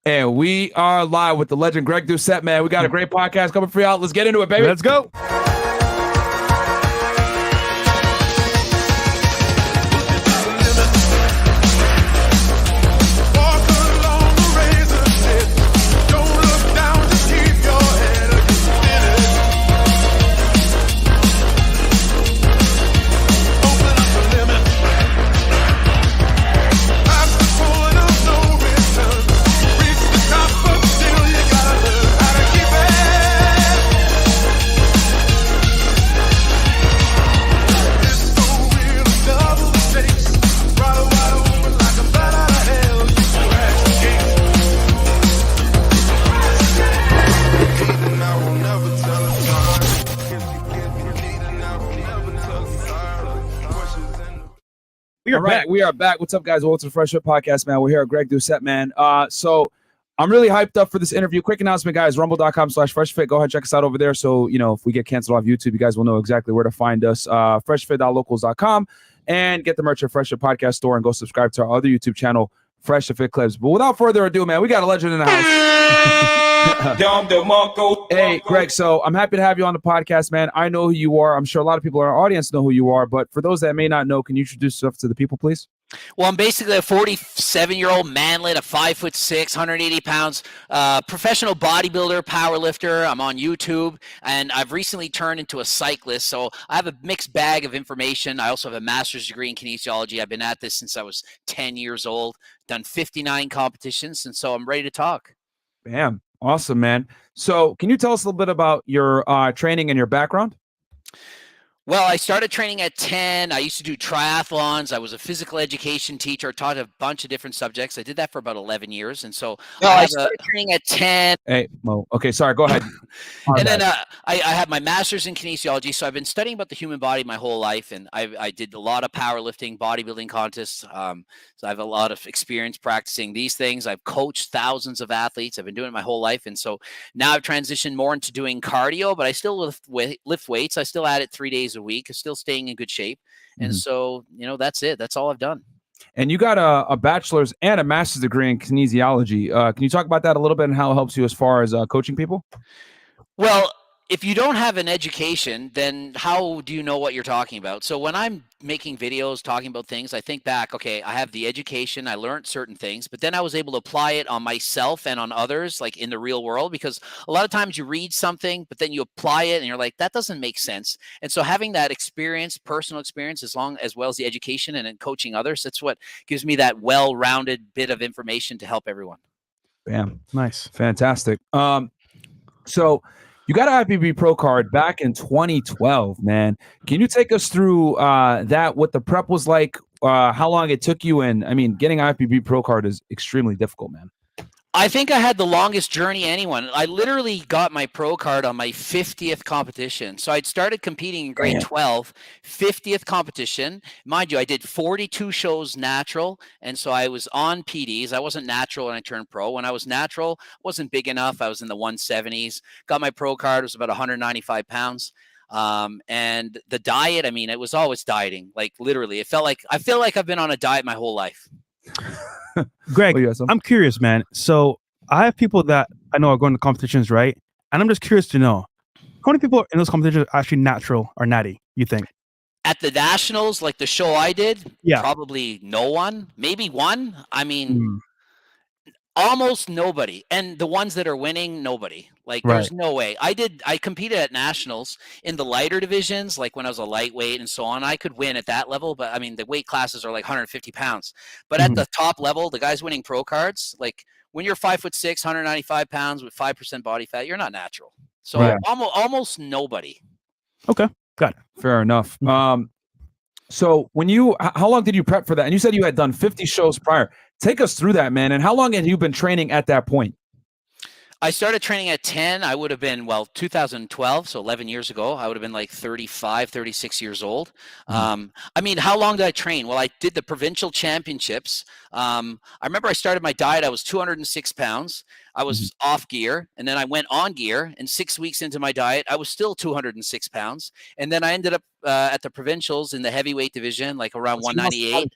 And we are live with the legend Greg Doucette, man. We got a great podcast coming for y'all. Let's get into it, baby. Let's go. We are back. What's up, guys? Welcome to the Fresh Fit Podcast, man. We're here at Greg Doucette, man. So I'm really hyped up for this interview. Quick announcement, guys. Rumble.com/freshfit. Go ahead and check us out over there. So, if we get canceled off YouTube, you guys will know exactly where to find us. Freshfit.locals.com, and get the merch at Fresh Fit Podcast Store, and go subscribe to our other YouTube channel, Fresh Fit Clips. But without further ado, man, we got a legend in the house. Hey, Greg, so I'm happy to have you on the podcast, man. I know who you are. I'm sure a lot of people in our audience know who you are, but for those that may not know, can you introduce yourself to the people, please? Well, I'm basically a 47-year-old manlet, a 5'6", 180 pounds, professional bodybuilder, power lifter. I'm on YouTube, and I've recently turned into a cyclist, so I have a mixed bag of information. I also have a master's degree in kinesiology. I've been at this since I was 10 years old, done 59 competitions, and so I'm ready to talk. Bam. Awesome, man. So can you tell us a little bit about your training and your background? Well, I started training at 10. I used to do triathlons. I was a physical education teacher. I taught a bunch of different subjects. I did that for about 11 years. And so I started training at 10. Hey, Mo. Okay, sorry. Go ahead. And then I have my master's in kinesiology. So I've been studying about the human body my whole life. And I did a lot of powerlifting, bodybuilding contests. So I have a lot of experience practicing these things. I've coached thousands of athletes. I've been doing it my whole life. And so now I've transitioned more into doing cardio, but I still lift weights. I still add it 3 days a week, still staying in good shape. And so, that's it. That's all I've done. And you got a bachelor's and a master's degree in kinesiology. Can you talk about that a little bit and how it helps you as far as coaching people? Well, if you don't have an education, then how do you know what you're talking about? So when I'm making videos talking about things, I think back, okay, I have the education, I learned certain things, but then I was able to apply it on myself and on others, like in the real world, because a lot of times you read something, but then you apply it and you're like, that doesn't make sense. And so having that experience, personal experience, as well as the education and then coaching others, that's what gives me that well-rounded bit of information to help everyone. Bam. Nice. Fantastic. So you got an IFBB Pro card back in 2012, man. Can you take us through that, what the prep was like, how long it took you? And I mean, getting an IFBB Pro card is extremely difficult, man. I think I had the longest journey anyone. I literally got my pro card on my 50th competition. So I'd started competing in grade 12, 50th competition. Mind you, I did 42 shows natural. And so I was on PDs. I wasn't natural when I turned pro. When I was natural, wasn't big enough. I was in the 170s. Got my pro card. It was about 195 pounds. And the diet, I mean, it was always dieting. Like literally, I feel like I've been on a diet my whole life. Greg, I'm curious, man. So I have people that I know are going to competitions, right? And I'm just curious to know, how many people in those competitions are actually natural or natty, you think? At the nationals, like the show I did, probably no one, maybe one. I mean, almost nobody. And the ones that are winning, nobody. Like there's no way. I competed at nationals in the lighter divisions, like when I was a lightweight and so on. I could win at that level, but I mean, the weight classes are like 150 pounds. But at the top level, the guys winning pro cards, like when you're 5'6", 195 pounds with 5% body fat, you're not natural. So almost nobody. Okay, got it. Fair enough. So how long did you prep for that? And you said you had done 50 shows prior. Take us through that, man. And how long had you been training at that point? I started training at 10. I would have been, 2012, so 11 years ago. I would have been like 35, 36 years old. I mean, how long did I train? Well, I did the provincial championships. I remember I started my diet. I was 206 pounds. I was off gear, and then I went on gear. And 6 weeks into my diet, I was still 206 pounds. And then I ended up at the provincials in the heavyweight division, like around 198.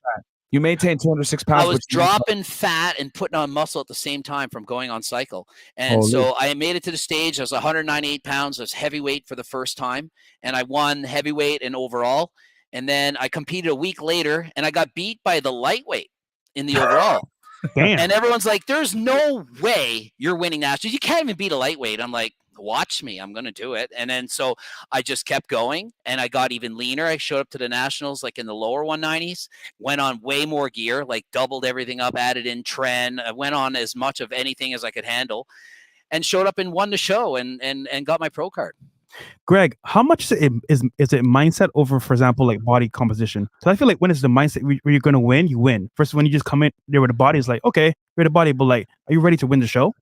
You maintained 206 pounds. I was dropping fat and putting on muscle at the same time from going on cycle. And Holy. So I made it to the stage. I was 198 pounds. I was heavyweight for the first time. And I won heavyweight and overall. And then I competed a week later and I got beat by the lightweight in the overall. Damn. And everyone's like, there's no way you're winning nationals. You can't even beat a lightweight. I'm like, watch me, I'm going to do it. And then so I just kept going and I got even leaner. I showed up to the nationals like in the lower 190s, went on way more gear, like doubled everything up, added in Tren. I went on as much of anything as I could handle and showed up and won the show and got my pro card. Greg, how much is it mindset over, for example, like body composition? So I feel like when it's the mindset where you're going to win, you win. First, when you just come in there with the body, it's like, okay, you're the body, but like, are you ready to win the show?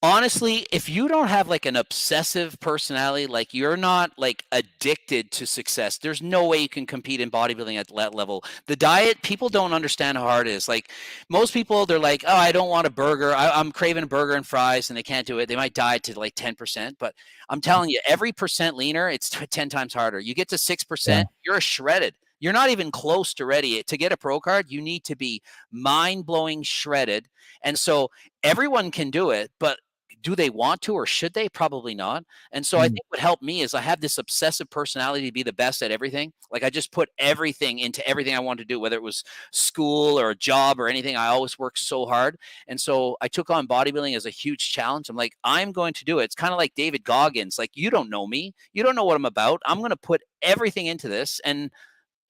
Honestly, if you don't have like an obsessive personality, like you're not like addicted to success, there's no way you can compete in bodybuilding at that level. The diet, people don't understand how hard it is. Like most people, they're like, oh, I don't want a burger. I'm craving a burger and fries and they can't do it. They might diet to like 10%, but I'm telling you, every percent leaner, it's 10 times harder. You get to 6%, you're shredded. You're not even close to ready. To get a pro card, you need to be mind-blowing shredded. And so everyone can do it, but do they want to or should they? Probably not. And so I think what helped me is I have this obsessive personality to be the best at everything. Like I just put everything into everything I wanted to do, whether it was school or a job or anything. I always worked so hard. And so I took on bodybuilding as a huge challenge. I'm like, I'm going to do it. It's kind of like David Goggins. Like, you don't know me. You don't know what I'm about. I'm going to put everything into this. And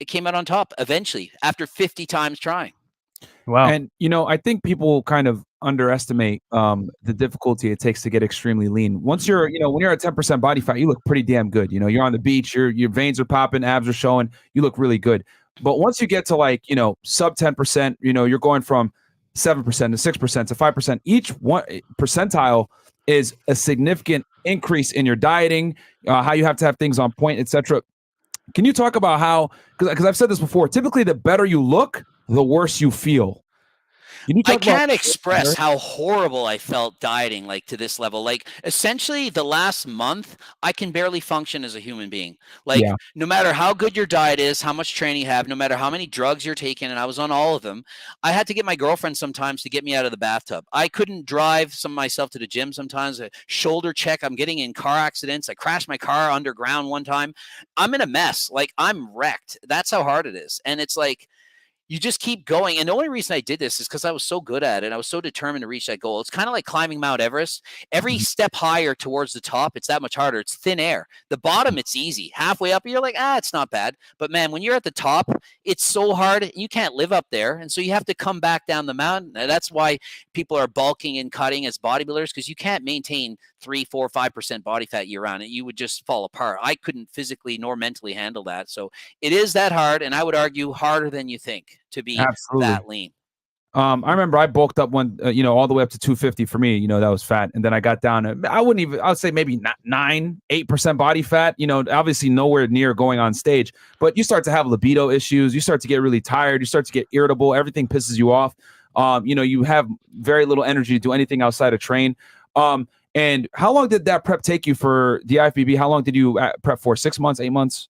it came out on top eventually after 50 times trying. Wow. And, you know, I think people kind of underestimate the difficulty it takes to get extremely lean. Once you're, you know, when you're at 10% body fat, you look pretty damn good. You know, you're on the beach, your veins are popping, abs are showing, you look really good. But once you get to like, you know, sub 10%, you know, you're going from 7% to 6% to 5%. Each one percentile is a significant increase in your dieting, how you have to have things on point, etc. Can you talk about how, because I've said this before, typically the better you look, the worse you feel. I can't express how horrible I felt dieting, like to this level. Like essentially the last month, I can barely function as a human being. Like no matter how good your diet is, how much training you have, no matter how many drugs you're taking, and I was on all of them, I had to get my girlfriend sometimes to get me out of the bathtub. I couldn't drive myself to the gym sometimes. A shoulder check, I'm getting in car accidents. I crashed my car underground one time. I'm in a mess. Like I'm wrecked. That's how hard it is. And it's like, you just keep going. And the only reason I did this is because I was so good at it. I was so determined to reach that goal. It's kind of like climbing Mount Everest. Every step higher towards the top, it's that much harder. It's thin air. The bottom, it's easy. Halfway up, you're like, it's not bad. But man, when you're at the top, it's so hard. You can't live up there. And so you have to come back down the mountain. And that's why people are bulking and cutting as bodybuilders, because you can't maintain 3, 4, 5% body fat year round. You would just fall apart. I couldn't physically nor mentally handle that. So it is that hard. And I would argue harder than you think to be that lean. I remember I bulked up one, you know, all the way up to 250 for me, you know, that was fat. And then I got down to, I would say maybe 9-8% body fat, you know, obviously nowhere near going on stage, but you start to have libido issues. You start to get really tired. You start to get irritable. Everything pisses you off. You know, you have very little energy to do anything outside of train. And how long did that prep take you for the IFBB? How long did you prep for? 6 months, 8 months?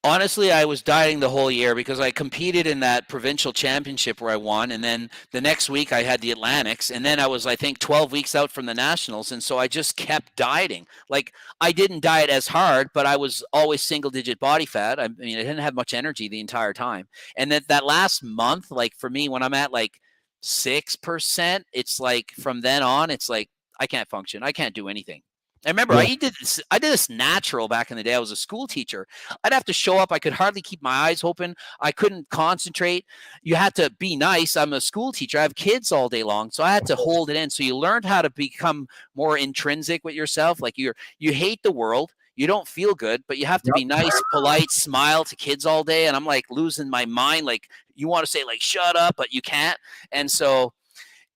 Honestly, I was dieting the whole year because I competed in that provincial championship where I won. And then the next week I had the Atlantics. And then I was, I think, 12 weeks out from the nationals. And so I just kept dieting. Like I didn't diet as hard, but I was always single digit body fat. I mean, I didn't have much energy the entire time. And that last month, like for me, when I'm at like 6%, it's like from then on, it's like I can't function. I can't do anything. I remember I did this natural back in the day. I was a school teacher. I'd have to show up. I could hardly keep my eyes open. I couldn't concentrate. You had to be nice. I'm a school teacher. I have kids all day long. So I had to hold it in. So you learned how to become more intrinsic with yourself. Like you hate the world. You don't feel good, but you have to be nice, polite, smile to kids all day. And I'm like losing my mind. Like you want to say like, shut up, but you can't. And so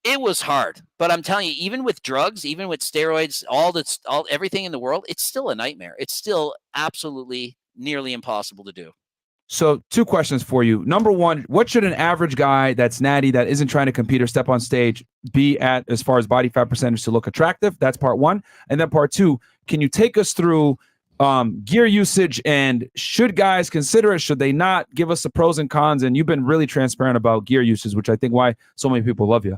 it was hard, but I'm telling you, even with drugs, even with steroids, everything in the world, it's still a nightmare. It's still absolutely nearly impossible to do. So 2 questions for you. Number one, what should an average guy that's natty, that isn't trying to compete or step on stage, be at as far as body fat percentage to look attractive? That's part one. And then part two, can you take us through gear usage, and should guys consider it? Should they not? Give us the pros and cons. And you've been really transparent about gear usage, which I think why so many people love you.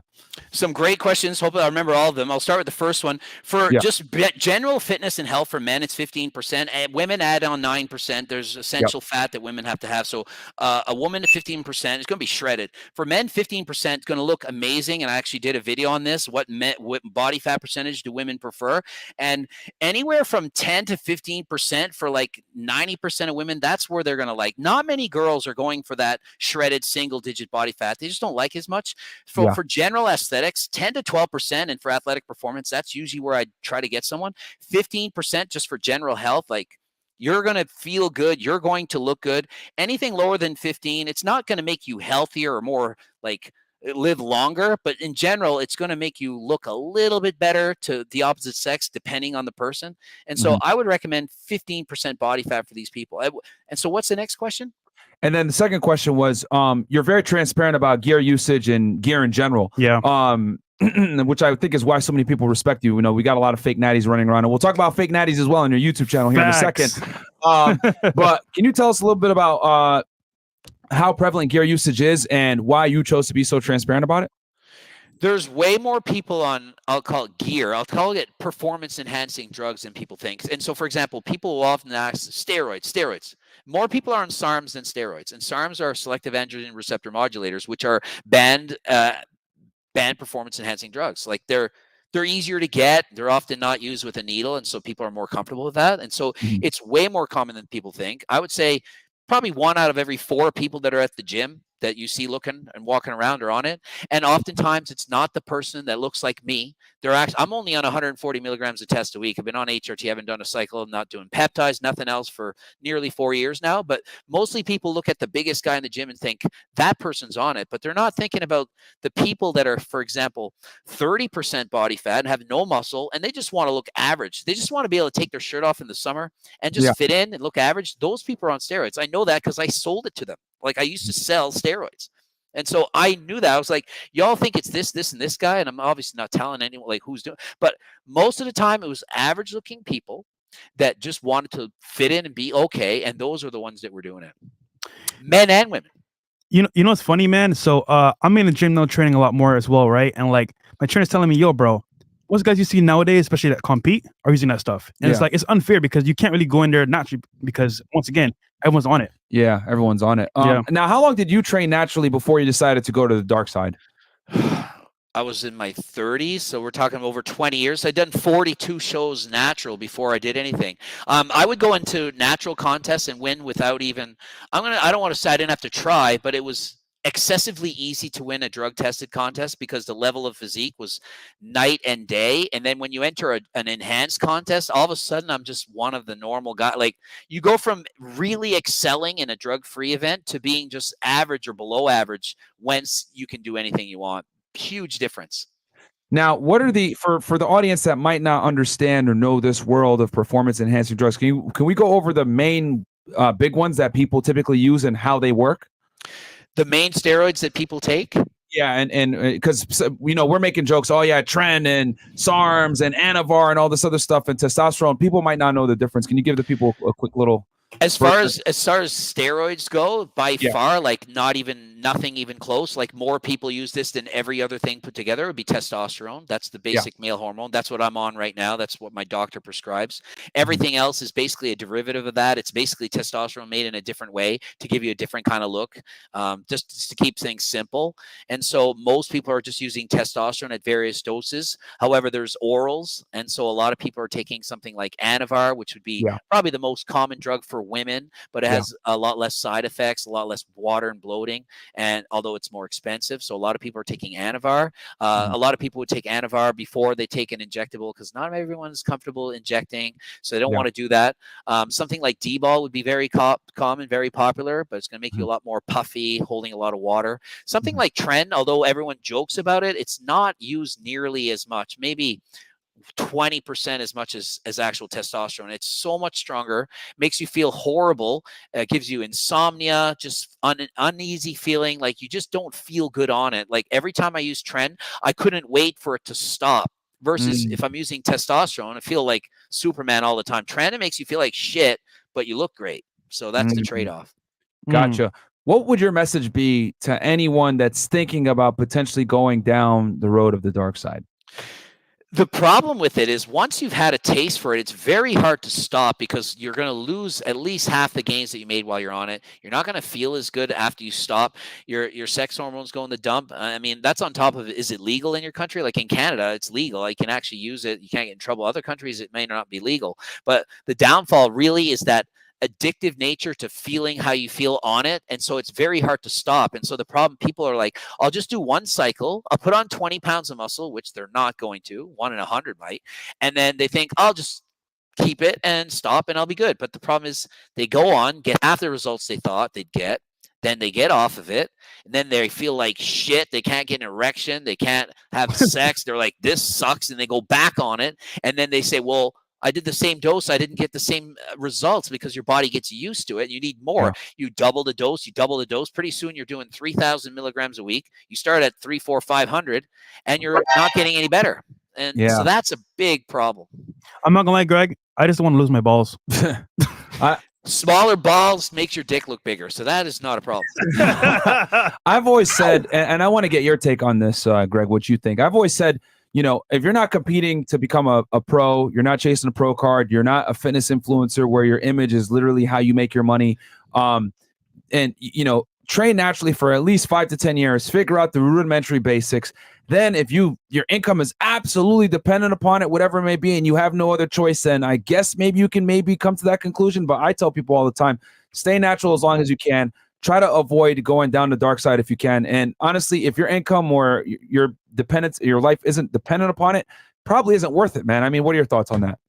Some great questions. Hopefully I remember all of them. I'll start with the first one. For just general fitness and health for men, it's 15%. And women add on 9%. There's essential fat that women have to have. So a woman at 15% is going to be shredded. For men, 15% is going to look amazing. And I actually did a video on this. What body fat percentage do women prefer? And anywhere from 10 to 15% for like 90% of women, that's where they're going to like. Not many girls are going for that shredded single-digit body fat. They just don't like as much. For general aesthetics, 10 to 12%, and for athletic performance, that's usually where I try to get someone. 15% just for general health, like you're going to feel good, you're going to look good. Anything lower than 15, it's not going to make you healthier or more like live longer, but in general, it's going to make you look a little bit better to the opposite sex, depending on the person. And so I would recommend 15% body fat for these people. And so what's the next question? And then the second question was, you're very transparent about gear usage and gear in general. Yeah. Which I think is why so many people respect you. You know, we got a lot of fake natties running around, and we'll talk about fake natties as well on your YouTube channel here in a second. But can you tell us a little bit about how prevalent gear usage is and why you chose to be so transparent about it? There's way more people on, I'll call it gear, I'll call it performance enhancing drugs than people think. And so, for example, people will often ask steroids. More people are on SARMs than steroids. And SARMs are selective androgen receptor modulators, which are banned performance enhancing drugs. Like they're easier to get. They're often not used with a needle. And so people are more comfortable with that. And so it's way more common than people think. I would say probably 1 out of every 4 people that are at the gym that you see looking and walking around are on it. And oftentimes it's not the person that looks like me. I'm only on 140 milligrams of test a week. I've been on HRT, haven't done a cycle, I'm not doing peptides, nothing else for nearly 4 years now. But mostly people look at the biggest guy in the gym and think that person's on it, but they're not thinking about the people that are, for example, 30% body fat and have no muscle, and they just want to look average. They just want to be able to take their shirt off in the summer and just fit in and look average. Those people are on steroids. I know that because I sold it to them. Like I used to sell steroids. And so I knew that. I was like, y'all think it's this, and this guy. And I'm obviously not telling anyone like who's doing, but most of the time it was average looking people that just wanted to fit in and be okay. And those are the ones that were doing it. Men and women. You know what's funny, man? So I'm in the gym now training a lot more as well, right? And like my trainer's telling me, yo, bro, most guys you see nowadays, especially that compete, are using that stuff. And it's like, it's unfair because you can't really go in there naturally because once again, everyone's on it. Yeah, everyone's on it. Now, how long did you train naturally before you decided to go to the dark side? I was in my 30s, so we're talking over 20 years. I'd done 42 shows natural before I did anything. I would go into natural contests and win without even. I don't want to say I didn't have to try, but it was excessively easy to win a drug tested contest because the level of physique was night and day. And then when you enter an enhanced contest, all of a sudden I'm just one of the normal guys. Like you go from really excelling in a drug-free event to being just average or below average whence you can do anything you want. Huge difference. Now, what are the for the audience that might not understand or know this world of performance enhancing drugs? Can we go over the main big ones that people typically use and how they work? The main steroids that people take? Yeah, and because we're making jokes, oh yeah, Tren and SARMs and Anavar and all this other stuff and testosterone. People might not know the difference. Can you give the people a quick little? As far as steroids go, by far, like nothing even close. Like more people use this than every other thing put together. It would be testosterone. That's the basic male hormone. That's what I'm on right now. That's what my doctor prescribes. Everything else is basically a derivative of that. It's basically testosterone made in a different way to give you a different kind of look, just to keep things simple. And so most people are just using testosterone at various doses. However, there's orals, and so a lot of people are taking something like Anavar, which would be probably the most common drug for women, but it has a lot less side effects, a lot less water and bloating, and although it's more expensive. So a lot of people are taking Anavar. A lot of people would take Anavar before they take an injectable because not everyone is comfortable injecting, so they don't want to do that. Something like D-ball would be very common, very popular, but it's going to make you a lot more puffy, holding a lot of water. Something like Tren, although everyone jokes about it, it's not used nearly as much, maybe 20% as much as actual testosterone. It's so much stronger, makes you feel horrible, gives you insomnia, just uneasy feeling, like you just don't feel good on it. Like every time I use Tren, I couldn't wait for it to stop versus if I'm using testosterone, I feel like Superman all the time. Tren makes you feel like shit, but you look great. So that's the trade-off. Gotcha. What would your message be to anyone that's thinking about potentially going down the road of the dark side? The problem with it is once you've had a taste for it, it's very hard to stop because you're going to lose at least half the gains that you made while you're on it. You're not going to feel as good after you stop. Your sex hormones go in the dump. I mean, that's on top of it. Is it legal in your country? Like in Canada, it's legal. You can actually use it. You can't get in trouble. Other countries, it may not be legal. But the downfall really is that addictive nature to feeling how you feel on it. And so it's very hard to stop. And so the problem, people are like, I'll just do one cycle. I'll put on 20 pounds of muscle, which they're not going to. 1 in 100 might. And then they think, I'll just keep it and stop and I'll be good. But the problem is they go on, get half the results they thought they'd get. Then they get off of it. And then they feel like shit. They can't get an erection. They can't have sex. They're like, this sucks. And they go back on it. And then they say, well, I did the same dose. I didn't get the same results because your body gets used to it. You need more. Yeah. You double the dose. Pretty soon you're doing 3,000 milligrams a week. You start at 3, 4, 500 and you're not getting any better. And so that's a big problem. I'm not gonna lie, Greg. I just want to lose my balls. Smaller balls makes your dick look bigger. So that is not a problem. I've always said, and I want to get your take on this, Greg, what you think. I've always said, you know, if you're not competing to become a pro, you're not chasing a pro card, you're not a fitness influencer where your image is literally how you make your money. And, you know, train naturally for at least 5 to 10 years, figure out the rudimentary basics. Then if your income is absolutely dependent upon it, whatever it may be, and you have no other choice, then I guess maybe you can come to that conclusion. But I tell people all the time, stay natural as long as you can. Try to avoid going down the dark side if you can. And honestly, if your income or your life isn't dependent upon it, probably isn't worth it, man. I mean, what are your thoughts on that?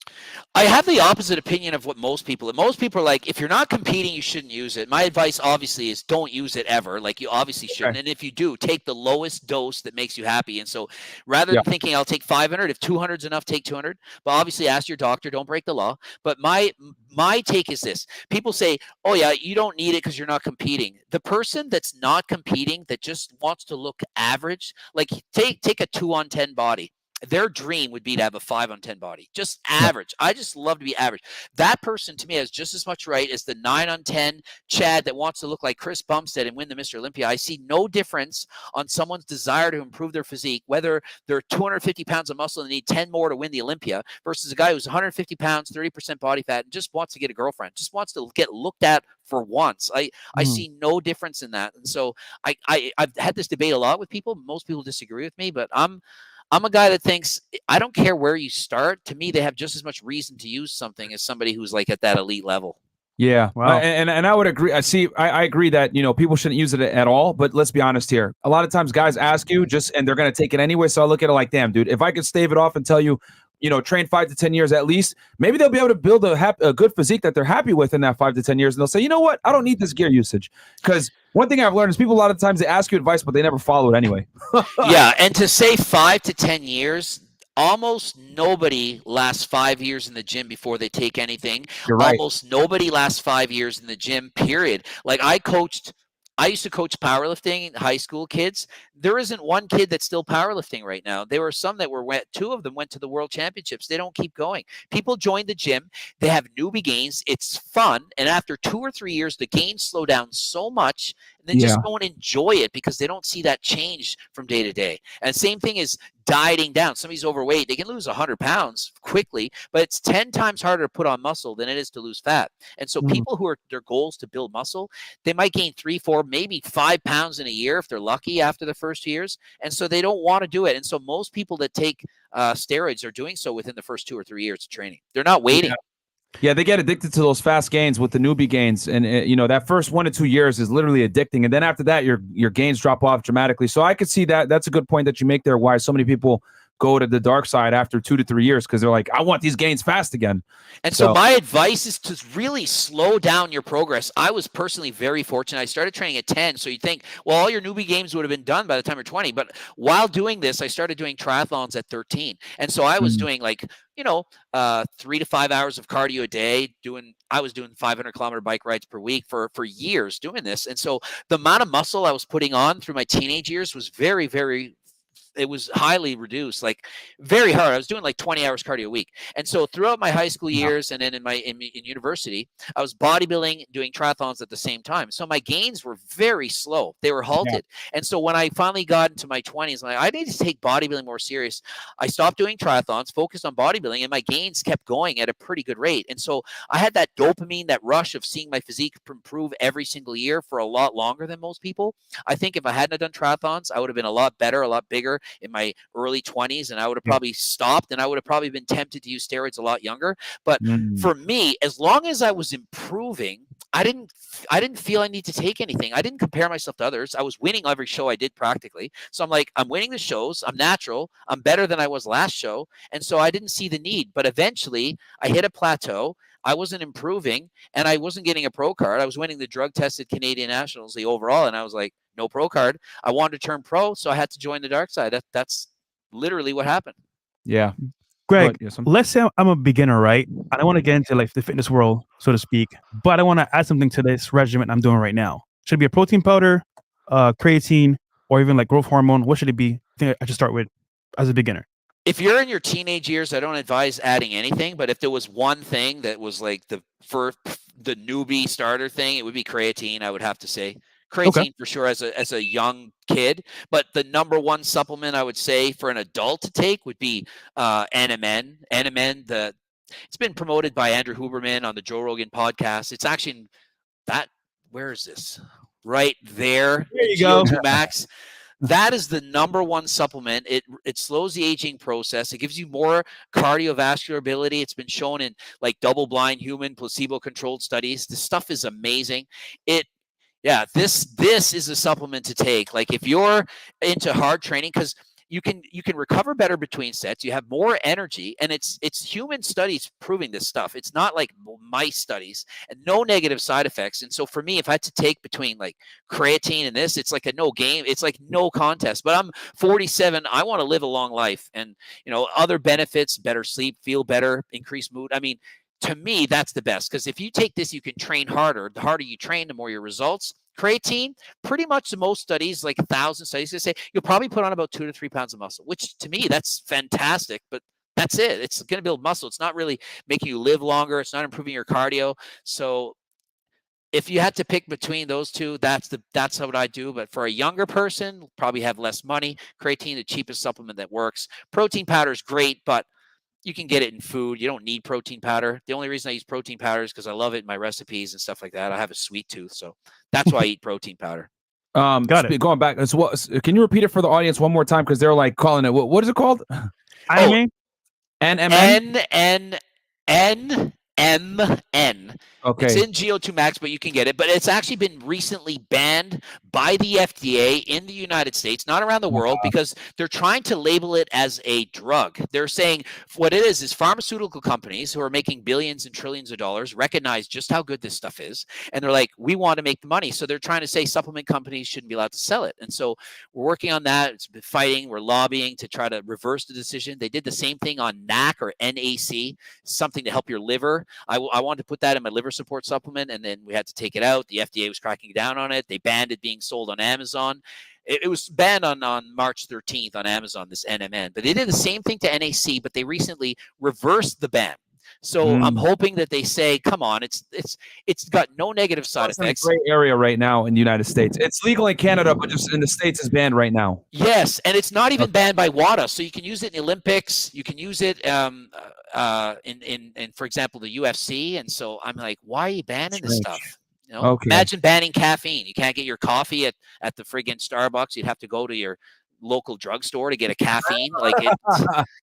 I have the opposite opinion of what most people are like, if you're not competing, you shouldn't use it. My advice obviously is don't use it ever. Like you obviously shouldn't. Okay. And if you do, take the lowest dose that makes you happy. And so rather than thinking I'll take 500, if 200 is enough, take 200. But obviously ask your doctor, don't break the law. But my take is this. People say, oh yeah, you don't need it because you're not competing. The person that's not competing, that just wants to look average, like take a 2 on 10 body. Their dream would be to have a 5 on 10 body, just average. I just love to be average. That person to me has just as much right as the 9 on 10 Chad that wants to look like Chris Bumstead and win the Mr. Olympia. I see no difference on someone's desire to improve their physique, whether they're 250 pounds of muscle and they need 10 more to win the Olympia versus a guy who's 150 pounds, 30% body fat, and just wants to get a girlfriend, just wants to get looked at for once. I see no difference in that. And so I've had this debate a lot with people. Most people disagree with me, but I'm a guy that thinks I don't care where you start. To me, they have just as much reason to use something as somebody who's like at that elite level. Yeah. Wow. And I would agree. I agree that, you know, people shouldn't use it at all, but let's be honest here. A lot of times guys ask you and they're going to take it anyway. So I look at it like, damn, dude, if I could stave it off and tell you, you know, train 5 to 10 years at least, maybe they'll be able to build a good physique that they're happy with in that 5 to 10 years. And they'll say, you know what? I don't need this gear usage. Because one thing I've learned is people a lot of times they ask you advice, but they never follow it anyway. Yeah. And to say 5 to 10 years, almost nobody lasts 5 years in the gym before they take anything. You're right. Almost nobody lasts 5 years in the gym, period. Like I used to coach powerlifting high school kids. There isn't one kid that's still powerlifting right now. There were some that two of them went to the world championships. They don't keep going. People join the gym. They have newbie gains. It's fun. And after 2 or 3 years, the gains slow down so much and then just don't enjoy it because they don't see that change from day to day. And same thing is dieting down. Somebody's overweight. They can lose 100 pounds quickly, but it's 10 times harder to put on muscle than it is to lose fat. And so people who are their goals to build muscle, they might gain 3, 4, maybe 5 pounds in a year if they're lucky after the first years. And so they don't want to do it. And so most people that take steroids are doing so within the first 2 or 3 years of training. They're not waiting. Yeah, they get addicted to those fast gains with the newbie gains. And, you know, that first 1 to 2 years is literally addicting. And then after that, your gains drop off dramatically. So I could see that. That's a good point that you make there, why so many people go to the dark side after 2 to 3 years because they're like, I want these gains fast again. And so my advice is to really slow down your progress. I was personally very fortunate. I started training at 10. So you think, well, all your newbie games would have been done by the time you're 20. But while doing this, I started doing triathlons at 13. And so I was doing 3 to 5 hours of cardio a day. I was doing 500-kilometer bike rides per week for years doing this. And so the amount of muscle I was putting on through my teenage years was very, very it was highly reduced, like very hard. I was doing like 20 hours cardio a week. And so throughout my high school years and then in university, I was bodybuilding, doing triathlons at the same time. So my gains were very slow. They were halted. And so when I finally got into my 20s, I need to take bodybuilding more serious. I stopped doing triathlons, focused on bodybuilding, and my gains kept going at a pretty good rate. And so I had that dopamine, that rush of seeing my physique improve every single year for a lot longer than most people. I think if I hadn't done triathlons, I would have been a lot better, a lot bigger in my early 20s, and I would have probably stopped, and I would have probably been tempted to use steroids a lot younger. But for me, as long as I was improving, I didn't feel I need to take anything. I didn't compare myself to others. I was winning every show I did practically. So I'm like, I'm winning the shows. I'm natural. I'm better than I was last show. And so I didn't see the need. But eventually I hit a plateau. I wasn't improving, and I wasn't getting a pro card. I was winning the drug-tested Canadian Nationals, the overall, and I was like, no pro card. I wanted to turn pro, so I had to join the dark side. That's literally what happened. Yeah. Greg, let's say I'm a beginner, right? I don't want to get into like the fitness world, so to speak, but I want to add something to this regimen I'm doing right now. Should it be a protein powder, creatine, or even like growth hormone? What should it be? I think I should start with as a beginner. If you're in your teenage years, I don't advise adding anything, but if there was one thing that was like the newbie starter thing, it would be creatine, I would have to say. Creatine for sure as a young kid, but the number one supplement I would say for an adult to take would be NMN. NMN, it's been promoted by Andrew Huberman on the Joe Rogan podcast. It's actually where is this? Right there. There you go. Max. That is the number one supplement. It slows the aging process. It gives you more cardiovascular ability. It's been shown in like double-blind human placebo-controlled studies. This stuff is amazing. This is a supplement to take. Like if you're into hard training, because you can recover better between sets. You have more energy, and it's human studies proving this stuff. It's not like mice studies, and no negative side effects. And so for me, if I had to take between like creatine and this, it's like a no game. It's like no contest. But I'm 47. I want to live a long life, and other benefits: better sleep, feel better, increased mood. I mean, to me, that's the best, because if you take this, you can train harder. The harder you train, the more your results. Creatine, pretty much the most studies, like 1,000 studies, they say you'll probably put on about 2 to 3 pounds of muscle, which to me, that's fantastic. But that's it. It's going to build muscle. It's not really making you live longer. It's not improving your cardio. So if you had to pick between those two, that's what I do. But for a younger person, probably have less money. Creatine, the cheapest supplement that works. Protein powder is great, but you can get it in food. You don't need protein powder. The only reason I use protein powder is because I love it in my recipes and stuff like that. I have a sweet tooth, so that's why I eat protein powder. Got it. Going back, can you repeat it for the audience one more time, because they're like calling it. What is it called? NMN. NMN. Okay. It's in GO2 Max, but you can get it. But it's actually been recently banned by the FDA in the United States, not around the world, because they're trying to label it as a drug. They're saying what it is pharmaceutical companies who are making billions and trillions of dollars recognize just how good this stuff is. And they're like, we want to make the money. So they're trying to say supplement companies shouldn't be allowed to sell it. And so we're working on that. It's been fighting. We're lobbying to try to reverse the decision. They did the same thing on NAC or NAC, something to help your liver. I wanted to put that in my liver support supplement, and then we had to take it out. The FDA was cracking down on it. They banned it being sold on Amazon. It was banned on March 13th on Amazon, this NMN. But they did the same thing to NAC, but they recently reversed the ban. So I'm hoping that they say, come on, it's got no negative side effects. It's a gray area right now in the United States. It's legal in Canada, but just in the States it's banned right now. Yes, and it's not even banned by WADA. So you can use it in the Olympics. You can use it in for example, the UFC. And so I'm like, why are you banning this stuff? Imagine banning caffeine. You can't get your coffee at the friggin' Starbucks. You'd have to go to your local drugstore to get a caffeine,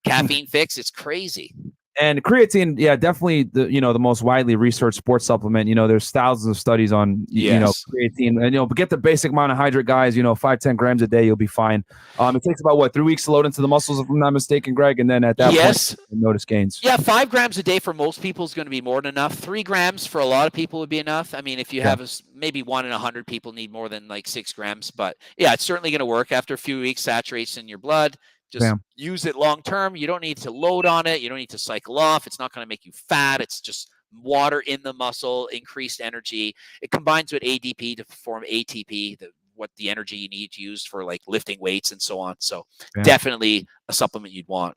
caffeine fix. It's crazy. And creatine, definitely the most widely researched sports supplement. There's thousands of studies on creatine, and but get the basic monohydrate, guys. 5-10 grams a day, you'll be fine. It takes about 3 weeks to load into the muscles, if I'm not mistaken, Greg, and then at that point, you notice gains. Yeah, 5 grams a day for most people is going to be more than enough. 3 grams for a lot of people would be enough. I mean, if you have maybe 1 in 100 people need more than 6 grams, but yeah, it's certainly going to work. After a few weeks, saturates in your blood. Just use it long term. You don't need to load on it. You don't need to cycle off. It's not going to make you fat. It's just water in the muscle, increased energy. It combines with ADP to form ATP, the what the energy you need to use for like lifting weights and so on. So definitely a supplement you'd want.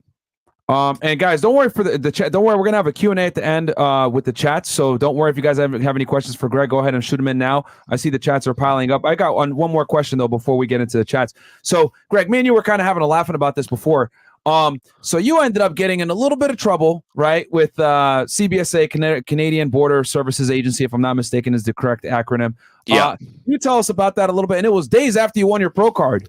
And guys, don't worry for the chat. Don't worry, we're gonna have a Q&A at the end with the chats. So don't worry if you guys have any questions for Greg. Go ahead and shoot them in now. I see the chats are piling up. I got one more question though before we get into the chats. So Greg, me and you were kind of having a laughing about this before. So you ended up getting in a little bit of trouble, right, with CBSA, Canadian Border Services Agency, if I'm not mistaken, is the correct acronym. Yeah. Can you tell us about that a little bit? And it was days after you won your pro card.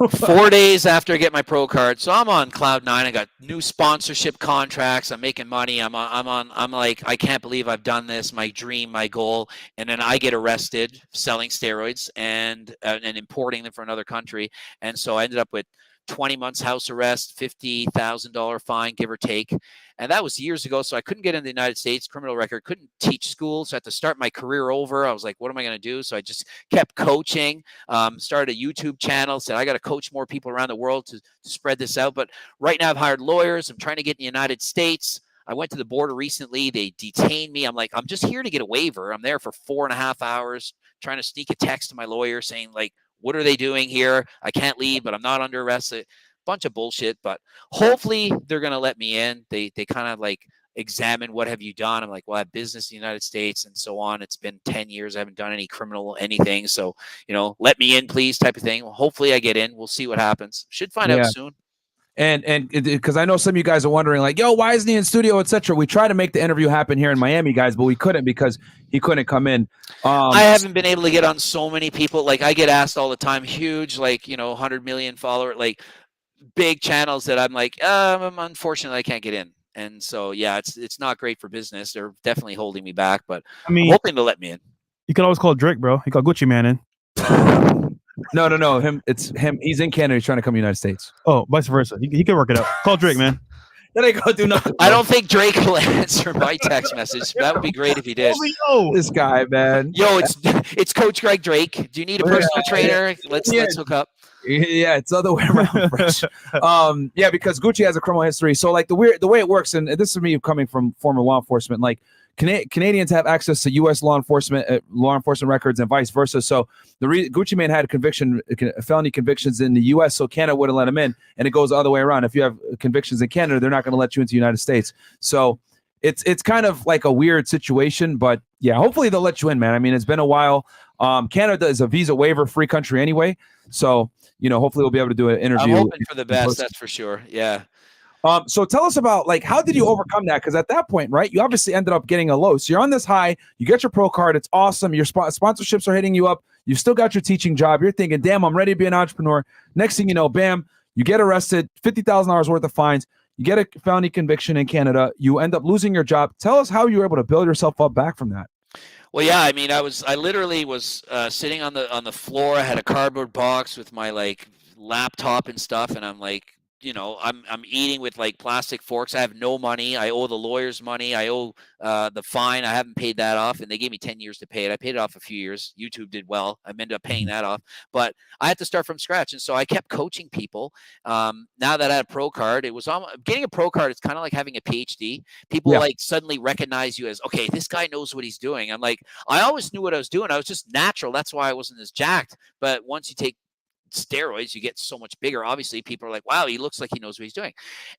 4 days after I get my pro card. So I'm on cloud 9. I got new sponsorship contracts. I'm making money. I'm like, I can't believe I've done this. My dream, my goal. And then I get arrested selling steroids and importing them from another country. And so I ended up with 20 months house arrest, $50,000 fine, give or take. And that was years ago. So I couldn't get in the United States, criminal record, couldn't teach school. So I had to start my career over. I was like, what am I going to do? So I just kept coaching, started a YouTube channel, said, I got to coach more people around the world to spread this out. But right now I've hired lawyers. I'm trying to get in the United States. I went to the border recently. They detained me. I'm like, I'm just here to get a waiver. I'm there for 4.5 hours trying to sneak a text to my lawyer saying like, what are they doing here? I can't leave, but I'm not under arrest. A bunch of bullshit, but hopefully they're going to let me in. They kind of like examine what have you done. I'm like, well, I have business in the United States and so on. It's been 10 years. I haven't done any criminal anything. So, let me in, please, type of thing. Well, hopefully I get in. We'll see what happens. Should find out soon. And because I know some of you guys are wondering, like, yo, why isn't he in studio, etc. We tried to make the interview happen here in Miami, guys, but we couldn't because he couldn't come in. I haven't been able to get on so many people. Like, I get asked all the time, huge, like, 100 million follower, like big channels that I'm like, unfortunately, I can't get in. And so, yeah, it's not great for business. They're definitely holding me back, but I'm hoping to let me in. You can always call Drake, bro. You call Gucci Man in. No. It's him. He's in Canada. He's trying to come to the United States. Oh, vice versa. He can work it out. Call Drake, man. That ain't gonna do nothing. I don't think Drake will answer my text message. That would be great if he did. This guy, man. Yo, it's Coach Greg Drake. Do you need a personal trainer? Let's hook up. Yeah, it's the other way around. Fresh. Because Gucci has a criminal history. So like the way it works, and this is me coming from former law enforcement, like Canadians have access to U.S. law enforcement records and vice versa. So Gucci Mane had felony convictions in the U.S., so Canada wouldn't let him in, and it goes the other way around. If you have convictions in Canada, they're not going to let you into the United States. So it's kind of like a weird situation, but yeah, hopefully they'll let you in, man. I mean, it's been a while. Canada is a visa waiver free country anyway, so hopefully we'll be able to do an interview. I'm hoping for the best, that's for sure. Yeah. So tell us about, like, how did you overcome that? Because at that point, right, you obviously ended up getting a low. So you're on this high, you get your pro card, it's awesome. Your sponsorships are hitting you up. You've still got your teaching job. You're thinking, damn, I'm ready to be an entrepreneur. Next thing you know, bam, you get arrested, $50,000 worth of fines. You get a felony conviction in Canada. You end up losing your job. Tell us how you were able to build yourself up back from that. Well, yeah, I mean, I literally was sitting on the floor. I had a cardboard box with my like laptop and stuff, and I'm like, I'm eating with like plastic forks. I have no money. I owe the lawyers money. I owe the fine. I haven't paid that off, and they gave me 10 years to pay it. I paid it off a few years. YouTube did well. I ended up paying that off, but I had to start from scratch. And so I kept coaching people. Now that I had a pro card, it was getting a pro card. It's kind of like having a PhD. People like suddenly recognize you as, okay, this guy knows what he's doing. I'm like, I always knew what I was doing. I was just natural. That's why I wasn't as jacked. But once you take steroids, you get so much bigger. Obviously, people are like, wow, he looks like he knows what he's doing.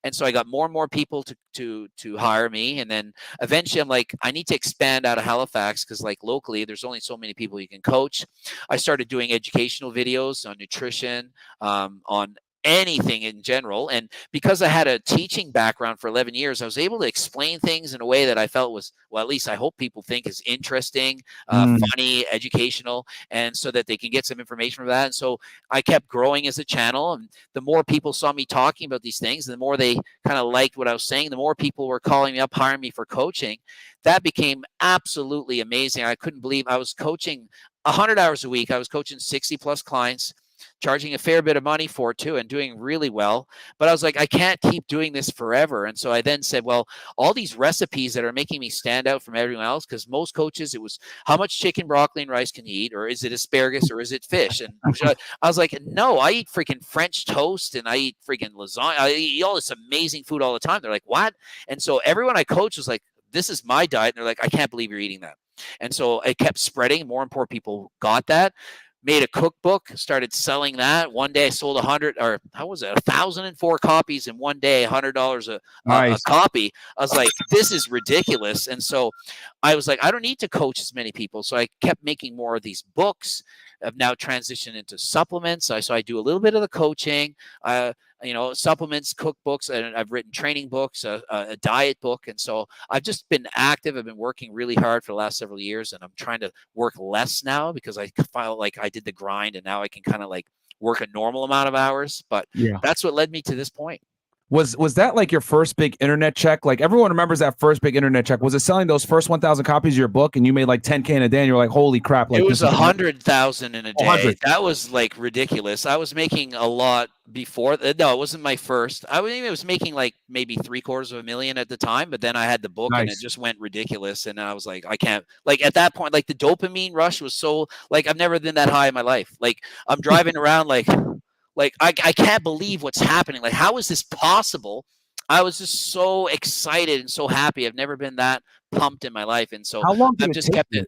And so I got more and more people to hire me. And then eventually I'm like, I need to expand out of Halifax, because like locally there's only so many people you can coach. I started doing educational videos on nutrition, on anything in general. And because I had a teaching background for 11 years, I was able to explain things in a way that I felt was, well, at least I hope people think is interesting, funny, educational, and so that they can get some information from that. And so I kept growing as a channel, and the more people saw me talking about these things, the more they kind of liked what I was saying, the more people were calling me up, hiring me for coaching. That became absolutely amazing. I couldn't believe I was coaching 100 hours a week. I was coaching 60 plus clients, charging a fair bit of money for it too, and doing really well. But I was like, I can't keep doing this forever. And so I then said, well, all these recipes that are making me stand out from everyone else, because most coaches, it was how much chicken, broccoli, and rice can you eat, or is it asparagus, or is it fish? And I was like, no, I eat freaking French toast, and I eat freaking lasagna. I eat all this amazing food all the time. They're like, what? And so everyone I coach was like, this is my diet. And they're like, I can't believe you're eating that. And so it kept spreading. More and more people got that. made a cookbook, started selling that. One day I sold 1,004 copies in one day, $100 a copy. I was like, this is ridiculous. And so I was like, I don't need to coach as many people. So I kept making more of these books. I've now transitioned into supplements. So I do a little bit of the coaching, supplements, cookbooks, and I've written training books, a diet book. And so I've just been active. I've been working really hard for the last several years, and I'm trying to work less now because I feel like I did the grind, and now I can kind of like work a normal amount of hours. But that's what led me to this point. Was that like your first big internet check? Like everyone remembers that first big internet check. Was it selling those first 1,000 copies of your book and you made like 10K in a day and you're like, holy crap. Like it was 100,000 in a day. 100. That was like ridiculous. I was making a lot before. No, it wasn't my first. I was making like maybe $750,000 at the time, but then I had the book and it just went ridiculous. And I was like, I can't, like at that point, like the dopamine rush was so like, I've never been that high in my life. Like I'm driving around like I can't believe what's happening. Like, how is this possible? I was just so excited and so happy. I've never been that pumped in my life. And so how long did I've just kept it.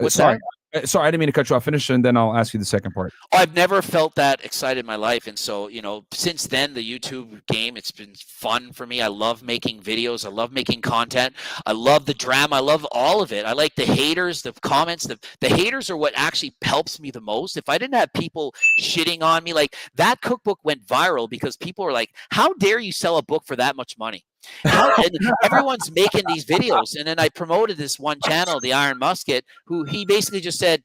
Sorry, I didn't mean to cut you off. Finish and then I'll ask you the second part. I've never felt that excited in my life. And so, since then, the YouTube game, it's been fun for me. I love making videos. I love making content. I love the drama. I love all of it. I like the haters, the comments. The haters are what actually helps me the most. If I didn't have people shitting on me, like that cookbook went viral because people are like, how dare you sell a book for that much money? And everyone's making these videos. And then I promoted this one channel, the Iron Musket, who he basically just said,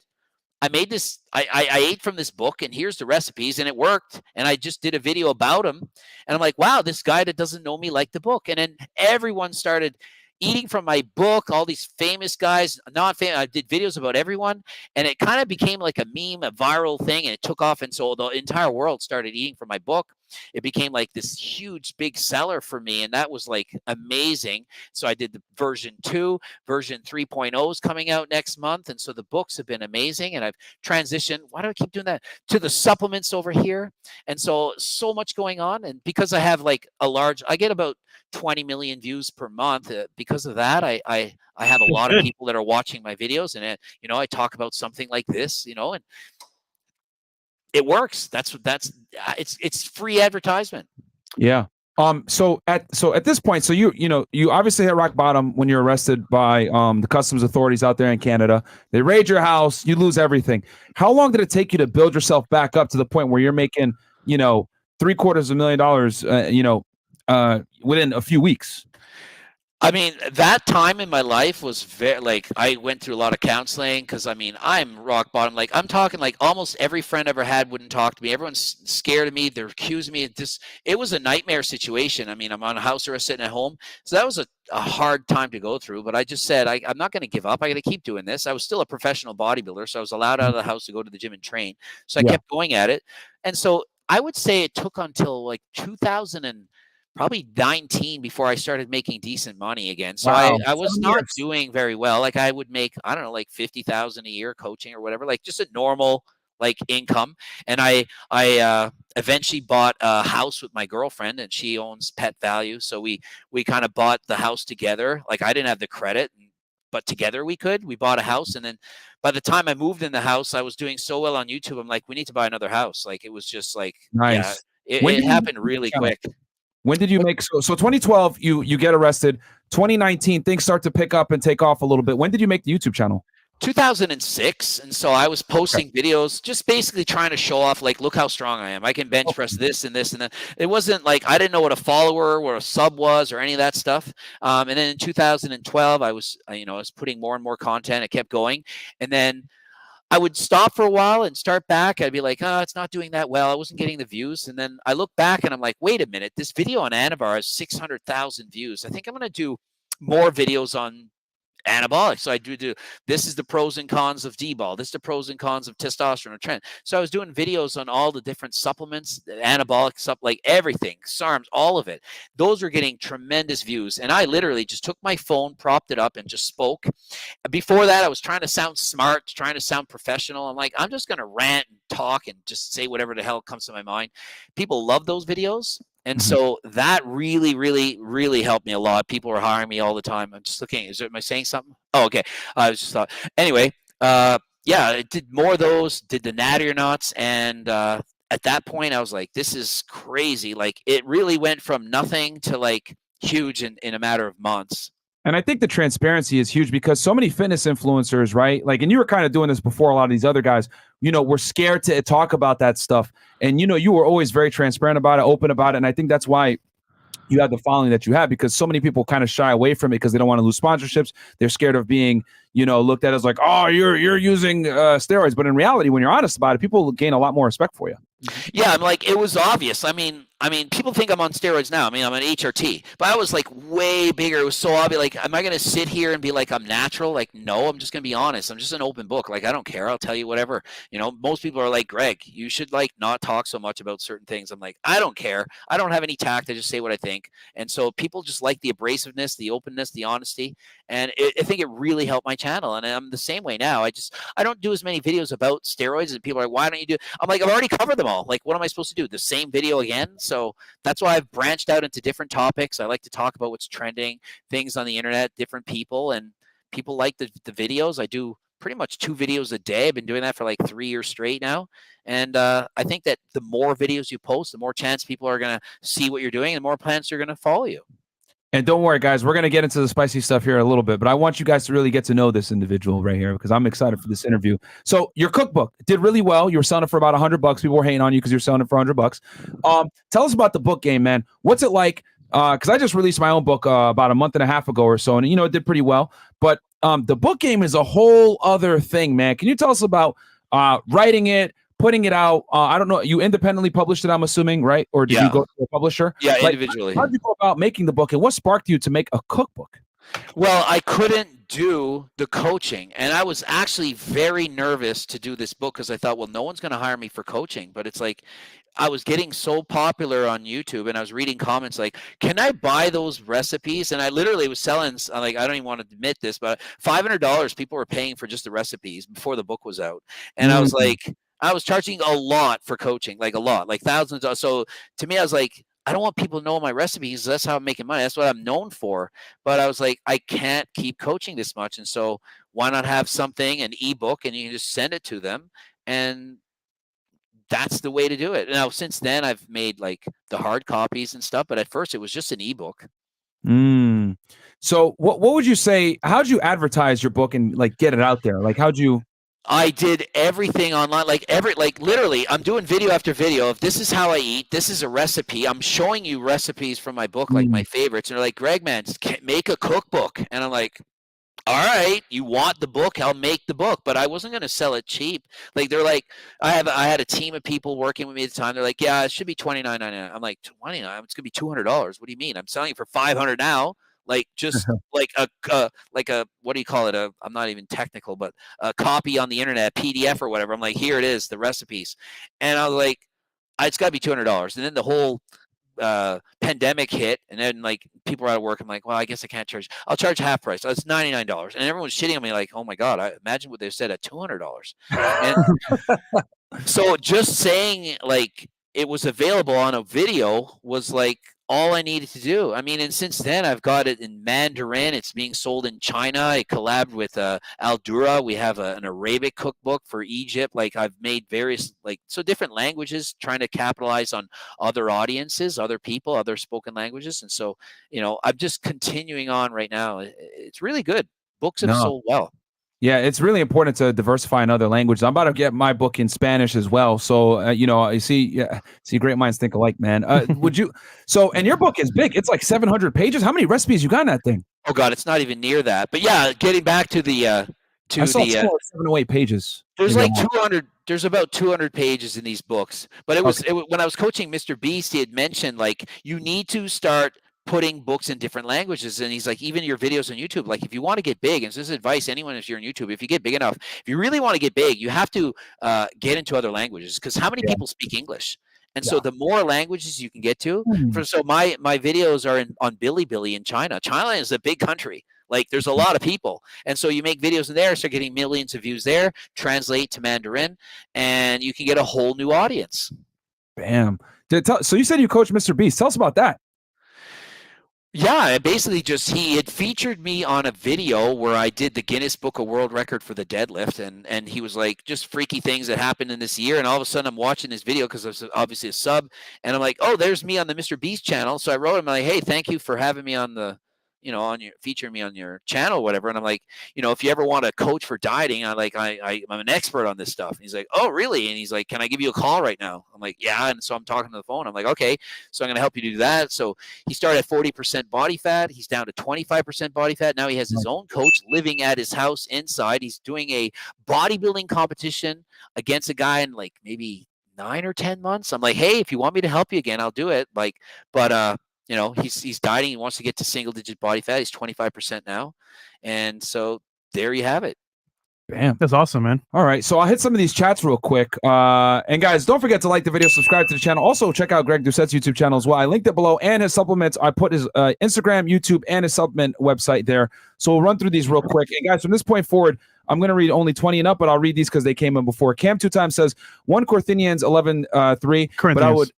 I made this, I ate from this book and here's the recipes and it worked. And I just did a video about him. And I'm like, wow, this guy that doesn't know me liked the book. And then everyone started eating from my book, all these famous guys, not famous. I did videos about everyone. And it kind of became like a meme, a viral thing. And it took off. And so the entire world started eating from my book. It became like this huge, big seller for me. And that was like amazing. So I did the version 2, version 3.0 is coming out next month. And so the books have been amazing. And I've transitioned. Why do I keep doing that? To the supplements over here. And so much going on. And because I have like I get about 20 million views per month. Because of that, I have a lot of people that are watching my videos. And, I talk about something like this, and it works. It's free advertisement. Yeah. So at this point, so you obviously hit rock bottom when you're arrested by the customs authorities out there in Canada. They raid your house, you lose everything. How long did it take you to build yourself back up to the point where you're making, $750,000, within a few weeks? I mean, that time in my life was very, I went through a lot of counseling because, I'm rock bottom. Like, I'm talking like almost every friend I ever had wouldn't talk to me. Everyone's scared of me. They're accusing me. It was a nightmare situation. I'm on a house arrest sitting at home. So that was a hard time to go through. But I just said, I'm not going to give up. I got to keep doing this. I was still a professional bodybuilder, so I was allowed out of the house to go to the gym and train. So I kept going at it. And so I would say it took until like 2019 before I started making decent money again. So I was not doing very well. Like I would make, I don't know, like 50,000 a year coaching or whatever, like just a normal like income. And I eventually bought a house with my girlfriend, and she owns Pet Value. So we kind of bought the house together. Like I didn't have the credit, but together we bought a house. And then by the time I moved in the house, I was doing so well on YouTube. I'm like, we need to buy another house. Like it was just like, nice. Yeah, it happened really quick. When did you make so 2012 you get arrested, 2019 things start to pick up and take off a little bit. When did you make the YouTube channel? 2006. And so I was posting videos, just basically trying to show off, like, look how strong I am. I can bench press this and this and that. It wasn't like I didn't know what a follower or a sub was or any of that stuff. And then in 2012, I was putting more and more content. It kept going. And then I would stop for a while and start back. I'd be like, oh, it's not doing that well. I wasn't getting the views. And then I look back and I'm like, wait a minute. This video on Anavar has 600,000 views. I think I'm going to do more videos on anabolic. So I do this is the pros and cons of D-ball. This is the pros and cons of testosterone or Tren. So I was doing videos on all the different supplements, anabolic like everything, SARMs, all of it. Those are getting tremendous views. And I literally just took my phone, propped it up, and just spoke. Before that, I was trying to sound smart, trying to sound professional. I'm like, I'm just going to rant and talk and just say whatever the hell comes to my mind. People love those videos. And so that really, really, really helped me a lot. People were hiring me all the time. I'm just looking. Am I saying something? Oh, okay. I was just thought. Anyway, yeah, I did more of those, did the Natty or Nots, and at that point I was like, this is crazy. Like it really went from nothing to like huge in a matter of months. And I think the transparency is huge because so many fitness influencers, right? Like, and you were kind of doing this before a lot of these other guys, were scared to talk about that stuff. And, you were always very transparent about it, open about it. And I think that's why you have the following that you have, because so many people kind of shy away from it because they don't want to lose sponsorships. They're scared of being, looked at as like, oh, you're using steroids. But in reality, when you're honest about it, people gain a lot more respect for you. Yeah, I'm like, it was obvious. I mean, people think I'm on steroids now. I mean, I'm an HRT, but I was like way bigger. It was so obvious. Like, am I going to sit here and be like, I'm natural? Like, no, I'm just going to be honest. I'm just an open book. Like, I don't care. I'll tell you whatever. Most people are like, Greg, you should like not talk so much about certain things. I'm like, I don't care. I don't have any tact. I just say what I think. And so people just like the abrasiveness, the openness, the honesty. And I think it really helped my channel. And I'm the same way now. I don't do as many videos about steroids, and people are like, why don't you do? I'm like, I've already covered them all. Like, what am I supposed to do? The same video again? So that's why I've branched out into different topics. I like to talk about what's trending, things on the internet, different people, and people like the videos. I do pretty much 2 videos a day. I've been doing that for like 3 years straight now. And I think that the more videos you post, the more chance people are going to see what you're doing, and the more plants are going to follow you. And don't worry, guys, we're going to get into the spicy stuff here in a little bit, but I want you guys to really get to know this individual right here because I'm excited for this interview. So your cookbook did really well. You were selling it for about $100. People were hating on you because you're selling it for $100. Tell us about the book game, man. What's it like? Because I just released my own book about a month and a half ago or so, and it did pretty well. But the book game is a whole other thing, man. Can you tell us about writing it, putting it out? I don't know. You independently published it, I'm assuming, right? Or did you go to a publisher? Yeah, individually. How did you go about making the book, and what sparked you to make a cookbook? Well, I couldn't do the coaching, and I was actually very nervous to do this book because I thought, well, no one's going to hire me for coaching. But it's like I was getting so popular on YouTube, and I was reading comments like, can I buy those recipes? And I literally was selling, like, I don't even want to admit this, but $500 people were paying for just the recipes before the book was out. And I was like, I was charging a lot for coaching, like a lot, like thousands. So to me, I was like, I don't want people to know my recipes. That's how I'm making money. That's what I'm known for. But I was like, I can't keep coaching this much. And so why not have something, an ebook, and you can just send it to them. And that's the way to do it. Now, since then, I've made like the hard copies and stuff. But at first, it was just an ebook. So what would you say? How'd you advertise your book and like get it out there? Like, how'd you? I did everything online, like literally, I'm doing video after video of this is how I eat. This is a recipe. I'm showing you recipes from my book, like my favorites. And they're like, Greg, man, make a cookbook. And I'm like, all right, you want the book? I'll make the book. But I wasn't going to sell it cheap. Like they're like, I had a team of people working with me at the time. They're like, yeah, it should be $29.99. I'm like, $29? It's going to be $200. What do you mean? I'm selling it for $500 now. Like just like a what do you call it? I'm not even technical, but a copy on the internet, PDF or whatever. I'm like, here it is, the recipes. And I was like, it's got to be $200. And then the whole pandemic hit, and then like people are out of work. I'm like, well, I guess I can't charge. I'll charge half price. So it's $99. And everyone's shitting on me like, oh my God, I imagine what they said at $200. And so just saying like it was available on a video was like all I needed to do. I mean, and since then I've got it in Mandarin. It's being sold in China. I collabed with Aldura. We have an Arabic cookbook for Egypt. Like I've made various different languages, trying to capitalize on other audiences, other people, other spoken languages. And so, I'm just continuing on right now. It's really good. Books have sold well. Yeah, it's really important to diversify in other languages. I'm about to get my book in Spanish as well. So, you see great minds think alike, man. Would you? So, and your book is big. It's like 700 pages. How many recipes you got in that thing? Oh God, it's not even near that. But yeah, getting back to the I saw 708 pages. There's like 200. There's about 200 pages in these books. But it was when I was coaching Mr. Beast, he had mentioned like you need to start putting books in different languages. And he's like, even your videos on YouTube, like if you want to get big, and this is advice, anyone if you're on YouTube, if you get big enough, if you really want to get big, you have to get into other languages, because how many people speak English? And so the more languages you can get to, so my videos are on Bilibili in China. China is a big country. Like there's a lot of people. And so you make videos in there, start getting millions of views there, translate to Mandarin, and you can get a whole new audience. Bam. So you said you coach Mr. Beast. Tell us about that. Yeah, basically he had featured me on a video where I did the Guinness Book of World Record for the deadlift, and he was like, just freaky things that happened in this year, and all of a sudden I'm watching this video because I was obviously a sub, and I'm like, oh, there's me on the Mr. Beast channel. So I wrote him like, hey, thank you for having me on the, featuring me on your channel, whatever. And I'm like, if you ever want a coach for dieting, I'm an expert on this stuff. And he's like, oh, really? And he's like, can I give you a call right now? I'm like, yeah. And so I'm talking to the phone. I'm like, okay, so I'm going to help you do that. So he started at 40% body fat. He's down to 25% body fat. Now he has his own coach living at his house inside. He's doing a bodybuilding competition against a guy in like maybe 9 or 10 months. I'm like, hey, if you want me to help you again, I'll do it. He's dieting. He wants to get to single-digit body fat. He's 25% now. And so there you have it. Bam. That's awesome, man. All right. So I'll hit some of these chats real quick. And guys, don't forget to like the video, subscribe to the channel. Also, check out Greg Doucette's YouTube channel as well. I linked it below, and his supplements. I put his Instagram, YouTube, and his supplement website there. So we'll run through these real quick. And guys, from this point forward, I'm going to read only 20 and up, but I'll read these because they came in before. Cam 2 times says 1 Corinthians 11:3. But I would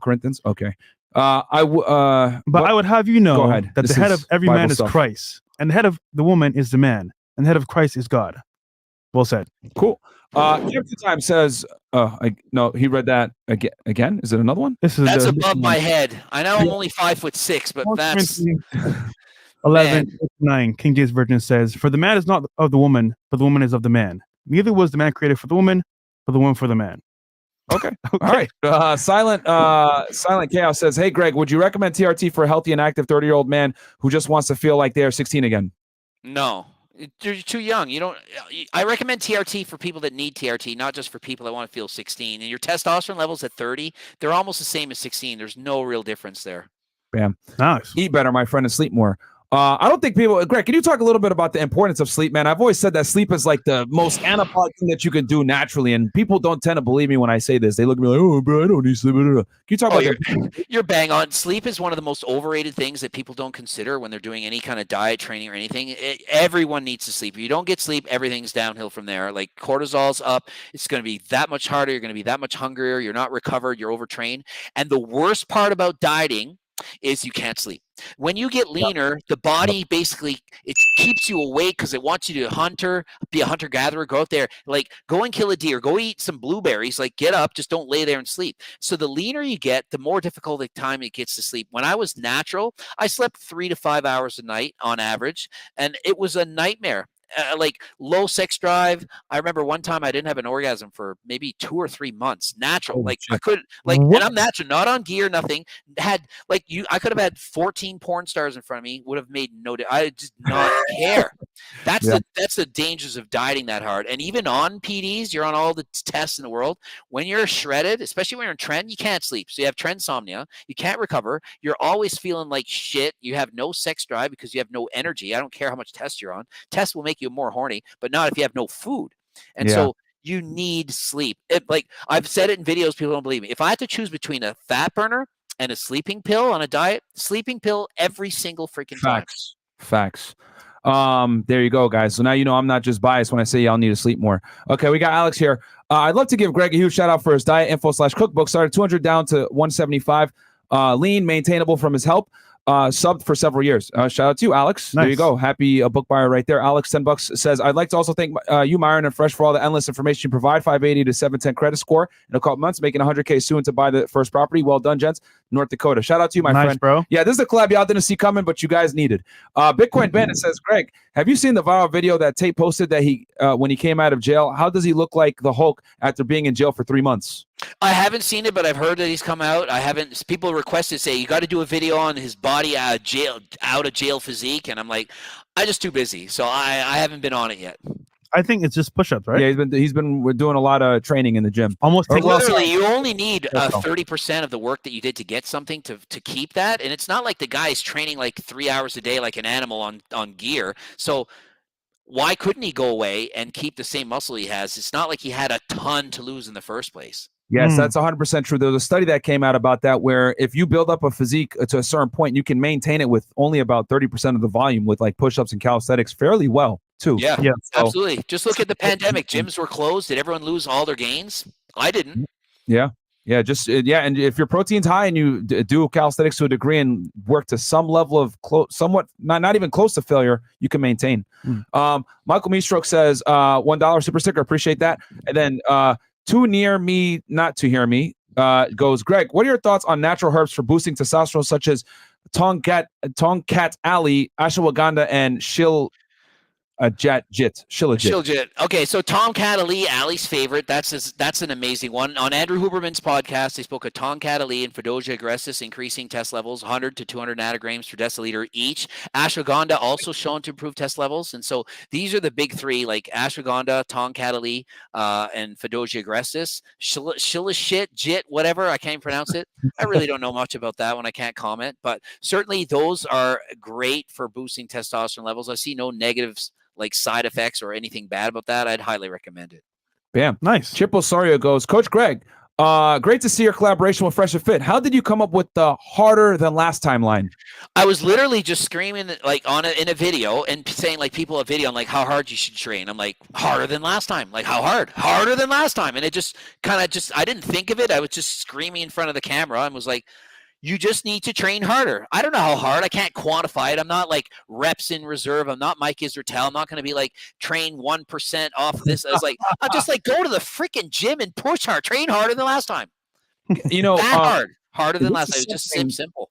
Corinthians. Okay. I would have you know that the head of every man is Christ, and the head of the woman is the man, and the head of Christ is God. Well said. Cool. Cam 2 times says, no, he read that again. Is it another one? That's above my head. I know I'm only 5'6", but that's 11:9. King James Version says, "For the man is not of the woman, but the woman is of the man. Neither was the man created for the woman, but the woman for the man." Okay. All right. Silent Chaos says, "Hey Greg, would you recommend TRT for a healthy and active 30-year-old man who just wants to feel like they are 16 again?" No. You're too young. I recommend TRT for people that need TRT, not just for people that want to feel 16. And your testosterone levels at 30, they're almost the same as 16. There's no real difference there. Bam. Nice. Eat better, my friend, and sleep more. I don't think people, Greg, can you talk a little bit about the importance of sleep, man? I've always said that sleep is like the most anabolic thing that you can do naturally, and people don't tend to believe me when I say this. They look at me like, oh, bro, I don't need sleep. Can you talk about that? You're bang on. Sleep is one of the most overrated things that people don't consider when they're doing any kind of diet training or anything. Everyone needs to sleep. If you don't get sleep, everything's downhill from there. Like cortisol's up. It's going to be that much harder. You're going to be that much hungrier. You're not recovered. You're overtrained. And the worst part about dieting is you can't sleep. When you get leaner, the body basically, it keeps you awake because it wants you to be a hunter-gatherer, go out there, like go and kill a deer, go eat some blueberries, like get up, just don't lay there and sleep. So the leaner you get, the more difficult the time it gets to sleep. When I was natural, I slept 3 to 5 hours a night on average, and it was a nightmare. Like low sex drive. I remember one time I didn't have an orgasm for maybe 2 or 3 months. Natural, I couldn't and I'm natural, not on gear, nothing. I could have had 14 porn stars in front of me. Would have made I just not care. That's the dangers of dieting that hard. And even on PDs, you're on all the tests in the world. When you're shredded, especially when you're in Tren, you can't sleep. So you have Trensomnia. You can't recover. You're always feeling like shit. You have no sex drive because you have no energy. I don't care how much test you're on. Tests will make you more horny, but not if you have no food. And so you need sleep. Like I've said it in videos, people don't believe me. If I had to choose between a fat burner and a sleeping pill on a diet, sleeping pill every single freaking time. Facts. There you go, guys. So now you know I'm not just biased when I say y'all need to sleep more. Okay, we got Alex here. I'd love to give Greg a huge shout out for his diet info /cookbook. Started 200 down to 175. Lean, maintainable from his help. Subbed for several years. Shout out to you, Alex. Nice. There you go. Happy book buyer right there. Alex, $10 says, I'd like to also thank you, Myron, and Fresh for all the endless information you provide. 580 to 710 credit score in a couple months, making 100K soon to buy the first property. Well done, gents. North Dakota. Shout out to you, my friend. Bro. Yeah, this is a collab y'all didn't see coming, but you guys needed. Bitcoin Bandit says, Greg, have you seen the viral video that Tate posted that he when he came out of jail? How does he look like the Hulk after being in jail for 3 months? I haven't seen it, but I've heard that he's come out. People requested, say, you got to do a video on his body out of jail physique. And I'm like, I'm just too busy. So I haven't been on it yet. I think it's just push-ups, right? Yeah, we're doing a lot of training in the gym. Literally, you only need 30% of the work that you did to get something to keep that. And it's not like the guy's training like 3 hours a day like an animal on gear. So why couldn't he go away and keep the same muscle he has? It's not like he had a ton to lose in the first place. Yes, that's 100% true. There was a study that came out about that where if you build up a physique to a certain point, you can maintain it with only about 30% of the volume with like push-ups and calisthenics fairly well, too. Yeah, absolutely. Just look at the pandemic. Gyms were closed. Did everyone lose all their gains? I didn't. Yeah. Yeah, and if your protein's high and you do calisthenics to a degree and work to some level of somewhat not even close to failure, you can maintain. Michael Meestroke says $1 super sticker, appreciate that. And then too near me, not to hear me, goes, Greg, what are your thoughts on natural herbs for boosting testosterone, such as Tongkat Ali, ashwagandha, and Shilajit. Okay, so Tomcat Ali, Ali's favorite. That's an amazing one. On Andrew Huberman's podcast, they spoke of Tomcat Ali and Fedosia agrestis increasing test levels 100 to 200 nanograms per deciliter each. Ashwagandha also shown to improve test levels. And so these are the big three, like ashwagandha, Tomcat Ali, and Fedosia agrestis. Shilajit, whatever, I can't pronounce it. I really don't know much about that one. I can't comment. But certainly those are great for boosting testosterone levels. I see no negatives like side effects or anything bad about that. I'd highly recommend it. Bam. Nice. Chip Osorio goes, Coach Greg, great to see your collaboration with Fresh and Fit. How did you come up with the harder than last time line? I was literally just screaming like in a video and saying like people a video on like how hard you should train. I'm like, harder than last time. Like how hard? Harder than last time. And it just kind of I didn't think of it. I was just screaming in front of the camera and was like, you just need to train harder. I don't know how hard. I can't quantify it. I'm not like reps in reserve. I'm not Mike Israetel. I'm not going to be like train 1% off this. I was like, I'm just like, go to the freaking gym and push hard. Train harder than last time. You know, harder than last time. It was just simple.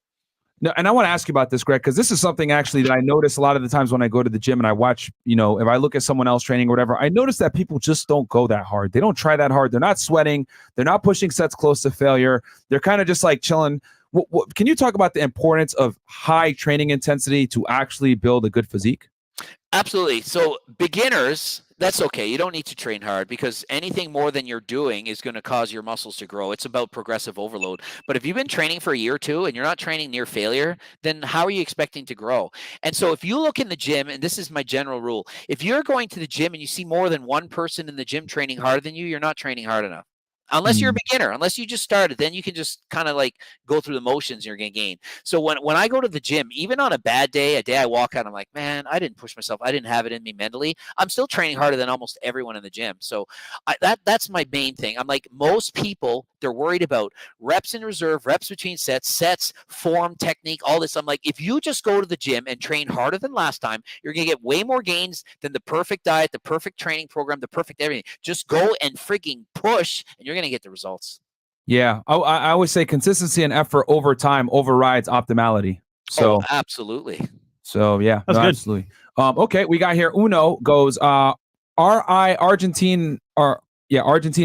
No, and I want to ask you about this, Greg, because this is something actually that I notice a lot of the times when I go to the gym and I watch, you know, if I look at someone else training or whatever, I notice that people just don't go that hard. They don't try that hard. They're not sweating. They're not pushing sets close to failure. They're kind of just like chilling. Can you talk about the importance of high training intensity to actually build a good physique? Absolutely. So beginners, that's okay. You don't need to train hard because anything more than you're doing is going to cause your muscles to grow. It's about progressive overload. But if you've been training for a year or two and you're not training near failure, then how are you expecting to grow? And so if you look in the gym, and this is my general rule, if you're going to the gym and you see more than one person in the gym training harder than you, you're not training hard enough. Unless you're a beginner, unless you just started, then you can just kind of like go through the motions and you're going to gain. So when I go to the gym, even on a bad day, a day I walk out, I'm like, man, I didn't push myself. I didn't have it in me mentally. I'm still training harder than almost everyone in the gym. So that's my main thing. I'm like, most people, they're worried about reps in reserve, reps between sets, form, technique, all this. I'm like, if you just go to the gym and train harder than last time, you're going to get way more gains than the perfect diet, the perfect training program, the perfect everything. Just go and freaking push and you're going to get the results. Yeah. I always say consistency and effort over time overrides optimality. So absolutely. So yeah, that's good. Absolutely. Okay. We got here. Uno goes, Argentine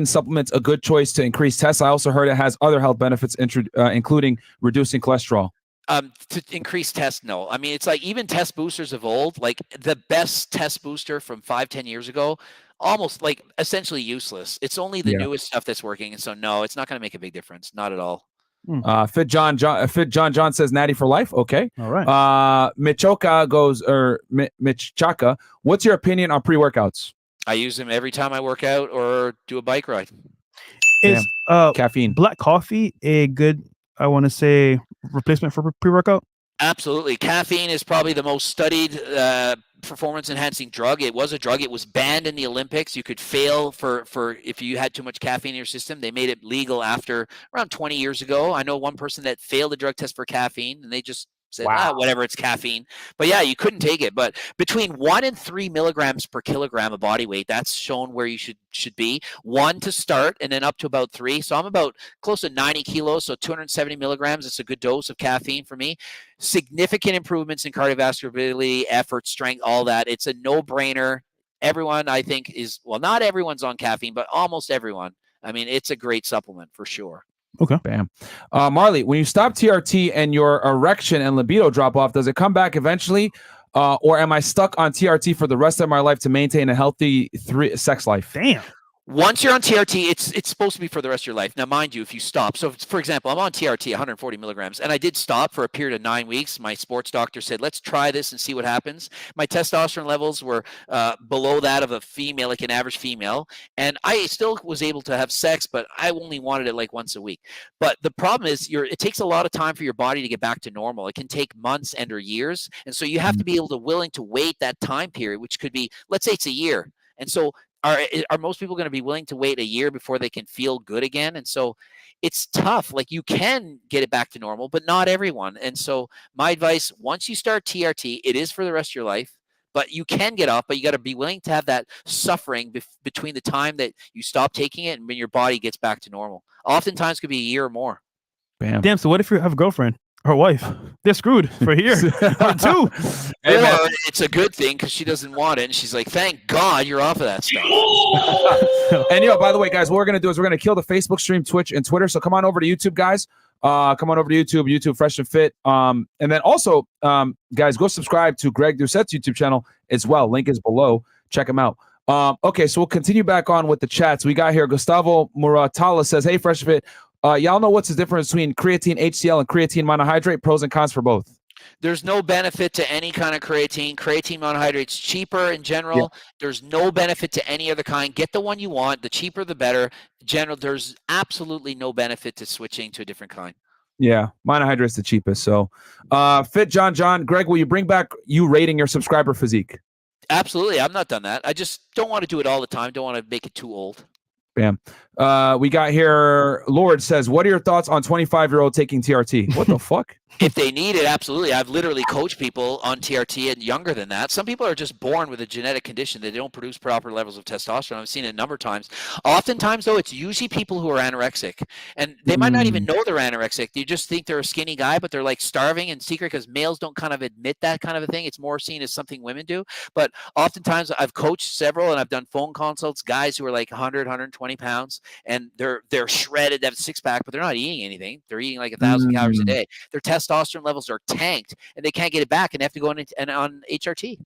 supplements a good choice to increase tests. I also heard it has other health benefits, including reducing cholesterol. To increase test, no. I mean, it's like even test boosters of old, like the best test booster from 5-10 years ago, almost like essentially useless. It's only the newest stuff that's working. And so, no, it's not going to make a big difference. Not at all. Fit John says Natty for life. Okay. All right. Michoka goes, or Michaka, what's your opinion on pre-workouts? I use them every time I work out or do a bike ride. Is caffeine, black coffee a good, I want to say, replacement for pre-workout? Absolutely. Caffeine is probably the most studied performance-enhancing drug. It was a drug. It was banned in the Olympics. You could fail for if you had too much caffeine in your system. They made it legal after around 20 years ago. I know one person that failed a drug test for caffeine, and they just said, whatever, it's caffeine. But yeah, you couldn't take it. But between 1 and 3 milligrams per kilogram of body weight, that's shown where you should be. 1 to start, and then up to about 3. So I'm about close to 90 kilos, so 270 milligrams. It's a good dose of caffeine for me. Significant improvements in cardiovascular ability, effort, strength, all that. It's a no-brainer. Everyone, I think, not everyone's on caffeine, but almost everyone. I mean, it's a great supplement for sure. Okay. Bam. Marley, when you stop TRT and your erection and libido drop off, does it come back eventually? Or am I stuck on TRT for the rest of my life to maintain a healthy sex life? Damn. Once you're on TRT, it's supposed to be for the rest of your life. Now, mind you, if you stop, so for example, I'm on TRT, 140 milligrams, and I did stop for a period of 9 weeks. My sports doctor said, let's try this and see what happens. My testosterone levels were below that of a female, like an average female, and I still was able to have sex, but I only wanted it like once a week. But the problem is it takes a lot of time for your body to get back to normal. It can take months and or years, and so you have to be willing to wait that time period, which could be, let's say it's a year. And so are most people going to be willing to wait a year before they can feel good again? And so it's tough. Like, you can get it back to normal, but not everyone. And so my advice, once you start TRT, it is for the rest of your life, but you can get off, but you got to be willing to have that suffering between the time that you stop taking it and when your body gets back to normal. Oftentimes it could be a year or more. Bam. Damn. So what if you have a girlfriend or wife? They're screwed for a year or two. Or it's a good thing because she doesn't want it, and she's like, "Thank God you're off of that stuff." And by the way, guys, what we're gonna do is we're gonna kill the Facebook stream, Twitch, and Twitter. So come on over to YouTube, guys. Come on over to YouTube Fresh and Fit. And then also, guys, go subscribe to Greg Doucette's YouTube channel as well. Link is below. Check him out. Okay, so we'll continue back on with the chats. We got here Gustavo Muratala says, "Hey, Fresh and Fit. Y'all know what's the difference between creatine HCl and creatine monohydrate? Pros and cons for both." There's no benefit to any kind of creatine. Creatine monohydrate's cheaper in general. Yeah. There's no benefit to any other kind. Get the one you want. The cheaper, the better. In general, there's absolutely no benefit to switching to a different kind. Yeah, monohydrate's the cheapest. So, Fit John, Greg, will you bring back you rating your subscriber physique? Absolutely. I've not done that. I just don't want to do it all the time. Don't want to make it too old. Bam. We got here, Lord says, "What are your thoughts on 25-year-old taking TRT?" What the fuck? If they need it, absolutely. I've literally coached people on TRT and younger than that. Some people are just born with a genetic condition that they don't produce proper levels of testosterone. I've seen it a number of times. Oftentimes, though, it's usually people who are anorexic. And they might not even know they're anorexic. You just think they're a skinny guy, but they're like starving in secret because males don't kind of admit that kind of a thing. It's more seen as something women do. But oftentimes, I've coached several and I've done phone consults, guys who are like 100, 120 pounds, and they're shredded, they have a six-pack, but they're not eating anything. They're eating like 1,000 calories a day. Their testosterone levels are tanked, and they can't get it back, and they have to go on HRT.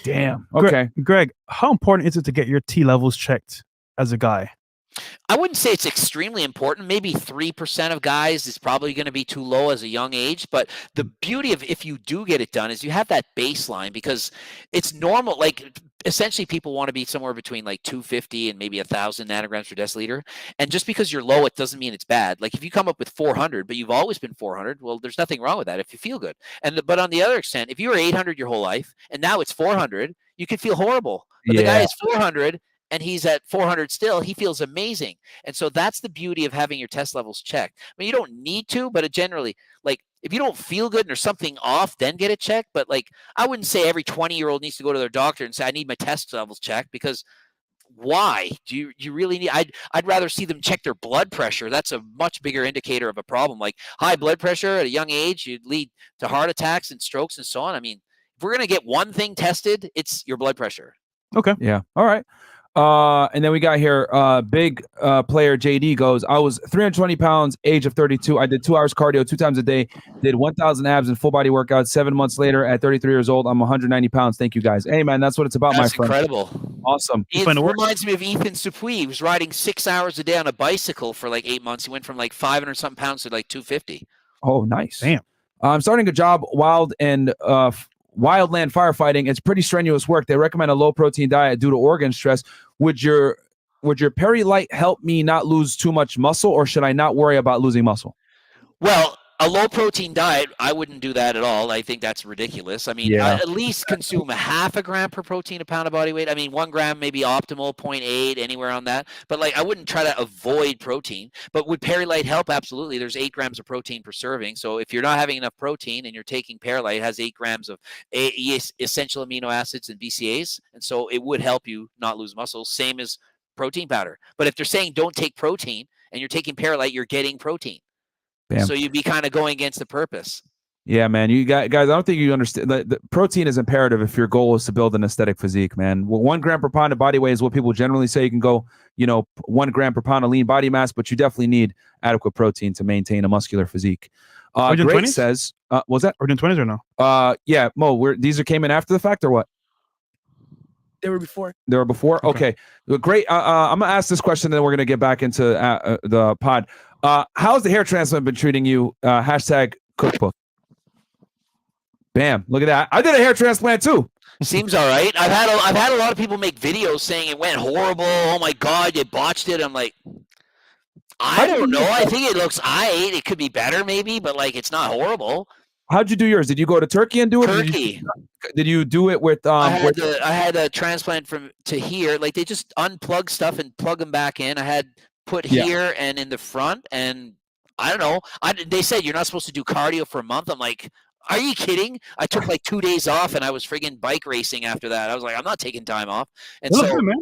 Damn. Okay. Greg, how important is it to get your T levels checked as a guy? I wouldn't say it's extremely important. Maybe 3% of guys is probably going to be too low as a young age. But the beauty of if you do get it done is you have that baseline, because it's normal. Like, essentially, people want to be somewhere between like 250 and maybe 1,000 nanograms per deciliter. And just because you're low, it doesn't mean it's bad. Like, if you come up with 400, but you've always been 400, well, there's nothing wrong with that if you feel good. But on the other extent, if you were 800 your whole life and now it's 400, you could feel horrible. But the guy is 400 and he's at 400 still, he feels amazing. And so that's the beauty of having your test levels checked. I mean, you don't need to, but generally, like, if you don't feel good and there's something off, then get it checked. But like, I wouldn't say every 20-year-old needs to go to their doctor and say, "I need my test levels checked," because why? Do you really need? I'd rather see them check their blood pressure. That's a much bigger indicator of a problem. Like, high blood pressure at a young age, you'd lead to heart attacks and strokes and so on. I mean, if we're gonna get one thing tested, it's your blood pressure. Okay. Yeah. All right. And then we got here, big player JD goes, "I was 320 pounds, age of 32. I did 2 hours cardio 2 times a day, did 1,000 abs and full body workouts. 7 months later, at 33 years old, I'm 190 pounds. Thank you, guys." Hey, man, that's what it's about, my friend. That's incredible. Awesome. It reminds me of Ethan Supui. He was riding 6 hours a day on a bicycle for like 8 months. He went from like 500 something pounds to like 250. Oh, nice. Damn. I'm starting a job, wildland firefighting. It's pretty strenuous work. They recommend a low protein diet due to organ stress. Would your Peri-Lite help me not lose too much muscle, or should I not worry about losing muscle? Well, a low protein diet, I wouldn't do that at all. I think that's ridiculous. I mean, at least consume 0.5 gram per protein a pound of body weight. I mean, 1 gram may be optimal, 0.8, anywhere on that. But like, I wouldn't try to avoid protein. But would Peri-Lite help? Absolutely. There's 8 grams of protein per serving. So if you're not having enough protein and you're taking Peri-Lite, it has 8 grams of essential amino acids and BCAAs. And so it would help you not lose muscle, same as protein powder. But if they're saying don't take protein and you're taking Peri-Lite, you're getting protein. Bam. So you'd be kind of going against the purpose. Yeah, man. You guys, I don't think you understand. The protein is imperative if your goal is to build an aesthetic physique, man. Well, 1 gram per pound of body weight is what people generally say. You can go, 1 gram per pound of lean body mass, but you definitely need adequate protein to maintain a muscular physique. Great says, was that Are you doing 20s or no? Yeah, Mo. These came in after the fact or what? They were before. They were before. Okay. Great. I'm gonna ask this question, and then we're gonna get back into the pod. How's the hair transplant been treating you? Hashtag cookbook. Bam! Look at that. I did a hair transplant too. Seems all right. I've had a lot of people make videos saying it went horrible. Oh my God, you botched it. I'm like, I don't know. I think it looks aight. It could be better maybe, but like, it's not horrible. How'd you do yours? Did you go to Turkey and do it? Turkey. Did you do it with? I had a transplant to here. Like they just unplug stuff and plug them back in. I had put here and in the front, and I don't know. They said you're not supposed to do cardio for a month. I'm like, are you kidding? I took like 2 days off, and I was friggin' bike racing after that. I was like, I'm not taking time off. And so good, man.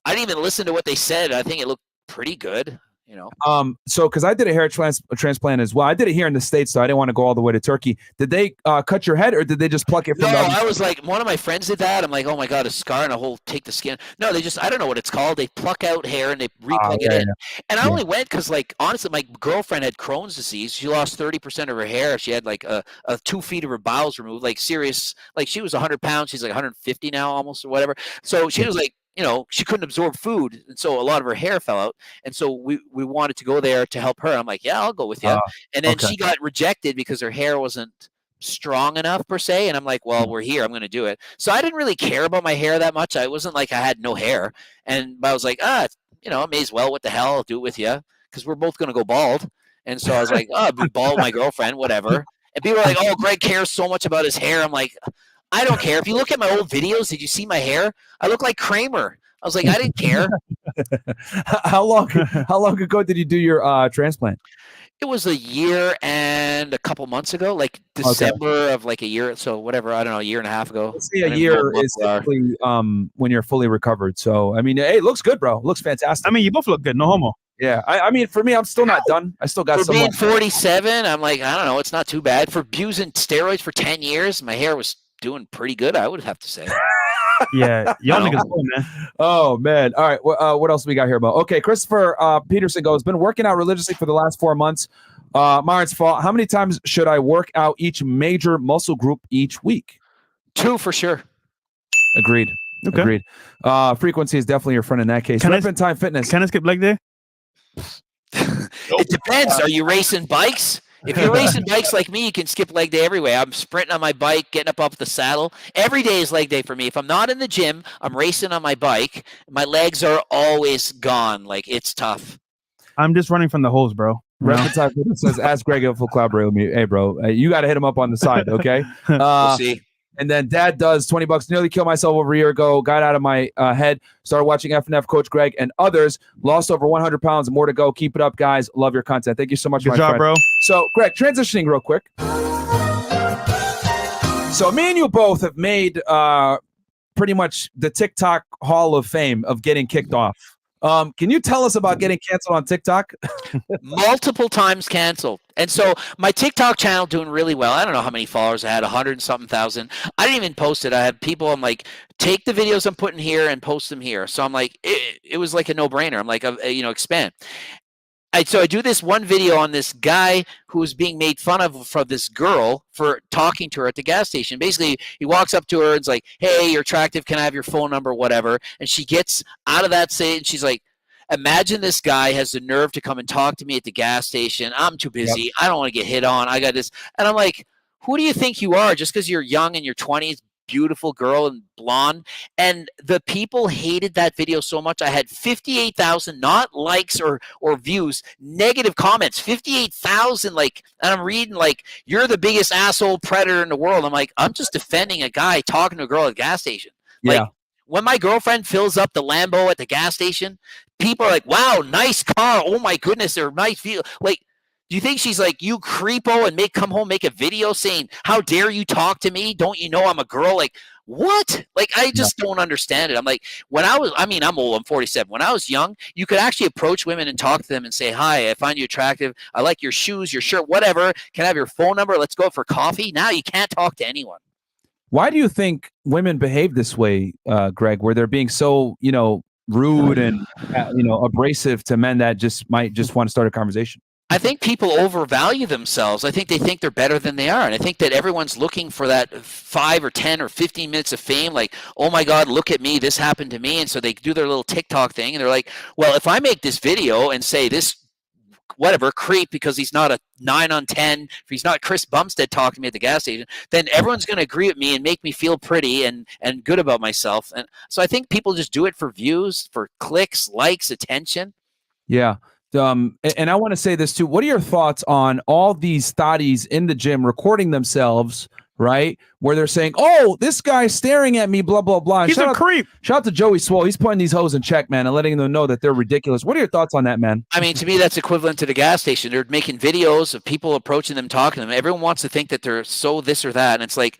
I didn't even listen to what they said. I think it looked pretty good. You know, so because I did a hair transplant as well. I did it here in the States, so I didn't want to go all the way to Turkey. Did they cut your head, or did they just pluck it from? No, I was like, one of my friends did that. I'm like, oh my god, a scar and a whole take the skin. No, they just, I don't know what it's called. They pluck out hair and they replug it in. And I only went because, like, honestly, my girlfriend had Crohn's disease. She lost 30% of her hair. She had like a 2 feet of her bowels removed, like serious. Like she was 100 pounds. She's like 150 now, almost, or whatever. So she was like, you know, she couldn't absorb food, and so a lot of her hair fell out. And so we wanted to go there to help her. I'm like, yeah, I'll go with you. And then she got rejected because her hair wasn't strong enough per se. And I'm like, well, we're here. I'm going to do it. So I didn't really care about my hair that much. I wasn't like I had no hair. And I was like, you know, I may as well. What the hell? I'll do it with you because we're both going to go bald. And so I was like, I'll be bald with my girlfriend, whatever. And people are like, oh, Greg cares so much about his hair. I'm like, I don't care. If you look at my old videos, did you see my hair? I look like Kramer. I was like, I didn't care. How long ago did you do your transplant? It was a year and a couple months ago, like December of like a year. So whatever, I don't know, a year and a half ago. Let's say a year is typically when you're fully recovered. So, I mean, hey, it looks good, bro. It looks fantastic. I mean, you both look good. No homo. Yeah. I mean, for me, I'm still not done. I still got some. For being 47, I'm like, I don't know. It's not too bad. For abusing steroids for 10 years, my hair was doing pretty good, I would have to say. Yeah, y'all niggas cool, man. Oh man! All right, what else we got here, Mo? Okay, Christopher Peterson goes, been working out religiously for the last 4 months. Myron's fault. How many times should I work out each major muscle group each week? 2 for sure. Agreed. Okay. Agreed. Frequency is definitely your friend in that case. Time Fitness. Can I skip leg day? It depends. Are you racing bikes? If you're racing bikes like me, you can skip leg day every way. I'm sprinting on my bike, getting up off the saddle. Every day is leg day for me. If I'm not in the gym, I'm racing on my bike. My legs are always gone. Like, it's tough. I'm just running from the hose, bro. Time says, ask Greg if he'll collaborate with me. Hey, bro, you got to hit him up on the side, okay? We'll see. And then Dad does $20. Nearly killed myself over a year ago. Got out of my head. Started watching F&F, Coach Greg, and others. Lost over 100 pounds. More to go. Keep it up, guys. Love your content. Thank you so much, Good job, bro. So, Greg, transitioning real quick. So, me and you both have made pretty much the TikTok Hall of Fame of getting kicked off. Can you tell us about getting canceled on TikTok? Multiple times canceled. And so my TikTok channel doing really well. I don't know how many followers I had, 100 and something thousand. I didn't even post it. I had people, I'm like, take the videos I'm putting here and post them here. So I'm like, it was like a no-brainer. I'm like, expand. So I do this one video on this guy who was being made fun of from this girl for talking to her at the gas station. Basically, he walks up to her and is like, hey, you're attractive. Can I have your phone number? Whatever. And she gets out of that stage. She's like, imagine this guy has the nerve to come and talk to me at the gas station. I'm too busy. Yep. I don't want to get hit on. I got this. And I'm like, who do you think you are? Just because you're young in your 20s, beautiful girl and blonde. And the people hated that video so much. I had 58,000 not likes or views, negative comments, 58,000. Like, and I'm reading like, you're the biggest asshole predator in the world. I'm like, I'm just defending a guy talking to a girl at a gas station. Like, when my girlfriend fills up the Lambo at the gas station, people are like, wow, nice car. Oh my goodness, they're nice view. Like, do you think she's like, you creepo, and come home, make a video saying, how dare you talk to me? Don't you know I'm a girl? Like, what? Like, I just don't understand it. I'm like, I'm old, I'm 47. When I was young, you could actually approach women and talk to them and say, hi, I find you attractive. I like your shoes, your shirt, whatever. Can I have your phone number? Let's go for coffee. Now you can't talk to anyone. Why do you think women behave this way, Greg, where they're being so, rude and, abrasive to men that might just want to start a conversation? I think people overvalue themselves. I think they think they're better than they are. And I think that everyone's looking for that 5 or 10 or 15 minutes of fame. Like, oh my God, look at me. This happened to me. And so they do their little TikTok thing. And they're like, well, if I make this video and say this, whatever, creep, because he's not a 9 on 10, if he's not Chris Bumstead talking to me at the gas station, then everyone's going to agree with me and make me feel pretty and good about myself. And so I think people just do it for views, for clicks, likes, attention. Yeah. And I want to say this too. What are your thoughts on all these thotties in the gym recording themselves, right? Where they're saying, oh, this guy's staring at me, blah, blah, blah. And He's a creep. Shout out to Joey Swole. He's putting these hoes in check, man, and letting them know that they're ridiculous. What are your thoughts on that, man? I mean, to me, that's equivalent to the gas station. They're making videos of people approaching them, talking to them. Everyone wants to think that they're so this or that. And it's like,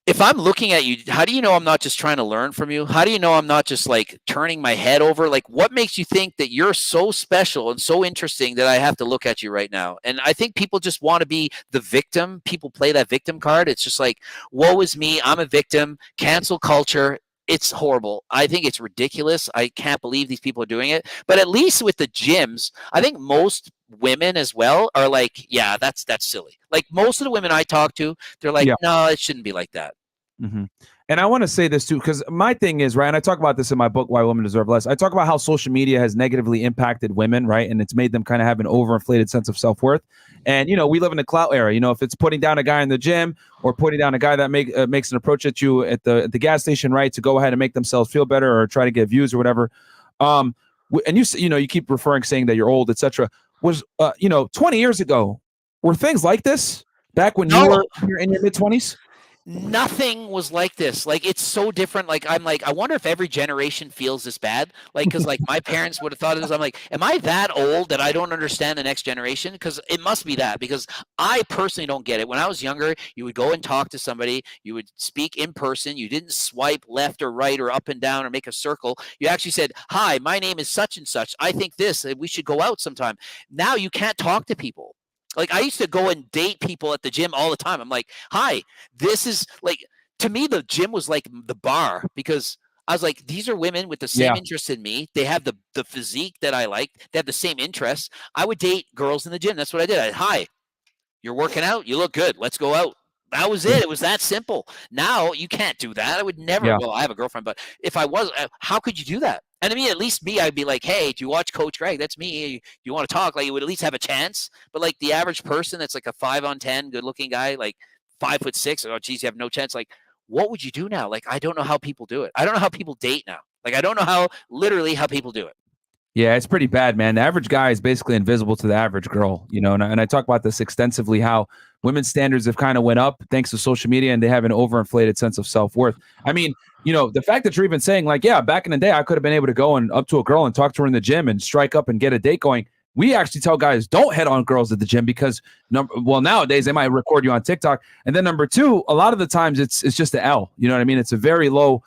if I'm looking at you, how do you know I'm not just trying to learn from you? How do you know I'm not just like turning my head over? Like, what makes you think that you're so special and so interesting that I have to look at you right now? And I think people just want to be the victim. People play that victim card. It's just like, woe is me. I'm a victim. Cancel culture. It's horrible. I think it's ridiculous. I can't believe these people are doing it. But at least with the gyms, I think most women as well are like, yeah, that's silly. Like most of the women I talk to, they're like, no, it shouldn't be like that. Mm-hmm. And I want to say this too, because my thing is, right, and I talk about this in my book, Why Women Deserve Less. I talk about how social media has negatively impacted women, right? And it's made them kind of have an overinflated sense of self-worth. And, you know, we live in a clout era. You know, if it's putting down a guy in the gym or putting down a guy that makes an approach at you at the gas station, right, to go ahead and make themselves feel better or try to get views or whatever. And you keep saying that you're old, etc. Was, 20 years ago, were things like this back when you were in your mid-20s? Nothing was like this. Like, it's so different. Like, I'm like, I wonder if every generation feels this bad. Like, because like my parents would have thought of this. I'm like, am I that old that I don't understand the next generation? Because it must be that, because I personally don't get it. When I was younger, you would go and talk to somebody, you would speak in person, you didn't swipe left or right or up and down or make a circle. You actually said, hi, my name is such and such. I think this, we should go out sometime. Now you can't talk to people. Like, I used to go and date people at the gym all the time. I'm like, hi, this is like, to me, the gym was like the bar, because I was like, these are women with the same interests in me. They have the physique that I like. They have the same interests. I would date girls in the gym. That's what I did. Hi, you're working out. You look good. Let's go out. That was it. It was that simple. Now you can't do that. I would never. Yeah. Well, I have a girlfriend, but if I was, how could you do that? And I mean, at least me, I'd be like, hey, do you watch Coach Greg? That's me. Do you want to talk? Like, you would at least have a chance. But like the average person that's like a 5'10", good-looking guy, like 5'6", oh, geez, you have no chance. Like, what would you do now? Like, I don't know how people do it. I don't know how people date now. Like, I don't know how people do it. Yeah, it's pretty bad, man. The average guy is basically invisible to the average girl, and I talk about this extensively, how women's standards have kind of went up thanks to social media, and they have an overinflated sense of self-worth. I mean, the fact that you're even saying like, yeah, back in the day, I could have been able to go and up to a girl and talk to her in the gym and strike up and get a date going. We actually tell guys, don't head on girls at the gym, because nowadays they might record you on TikTok. And then number two, a lot of the times it's just the L, you know what I mean? It's a very low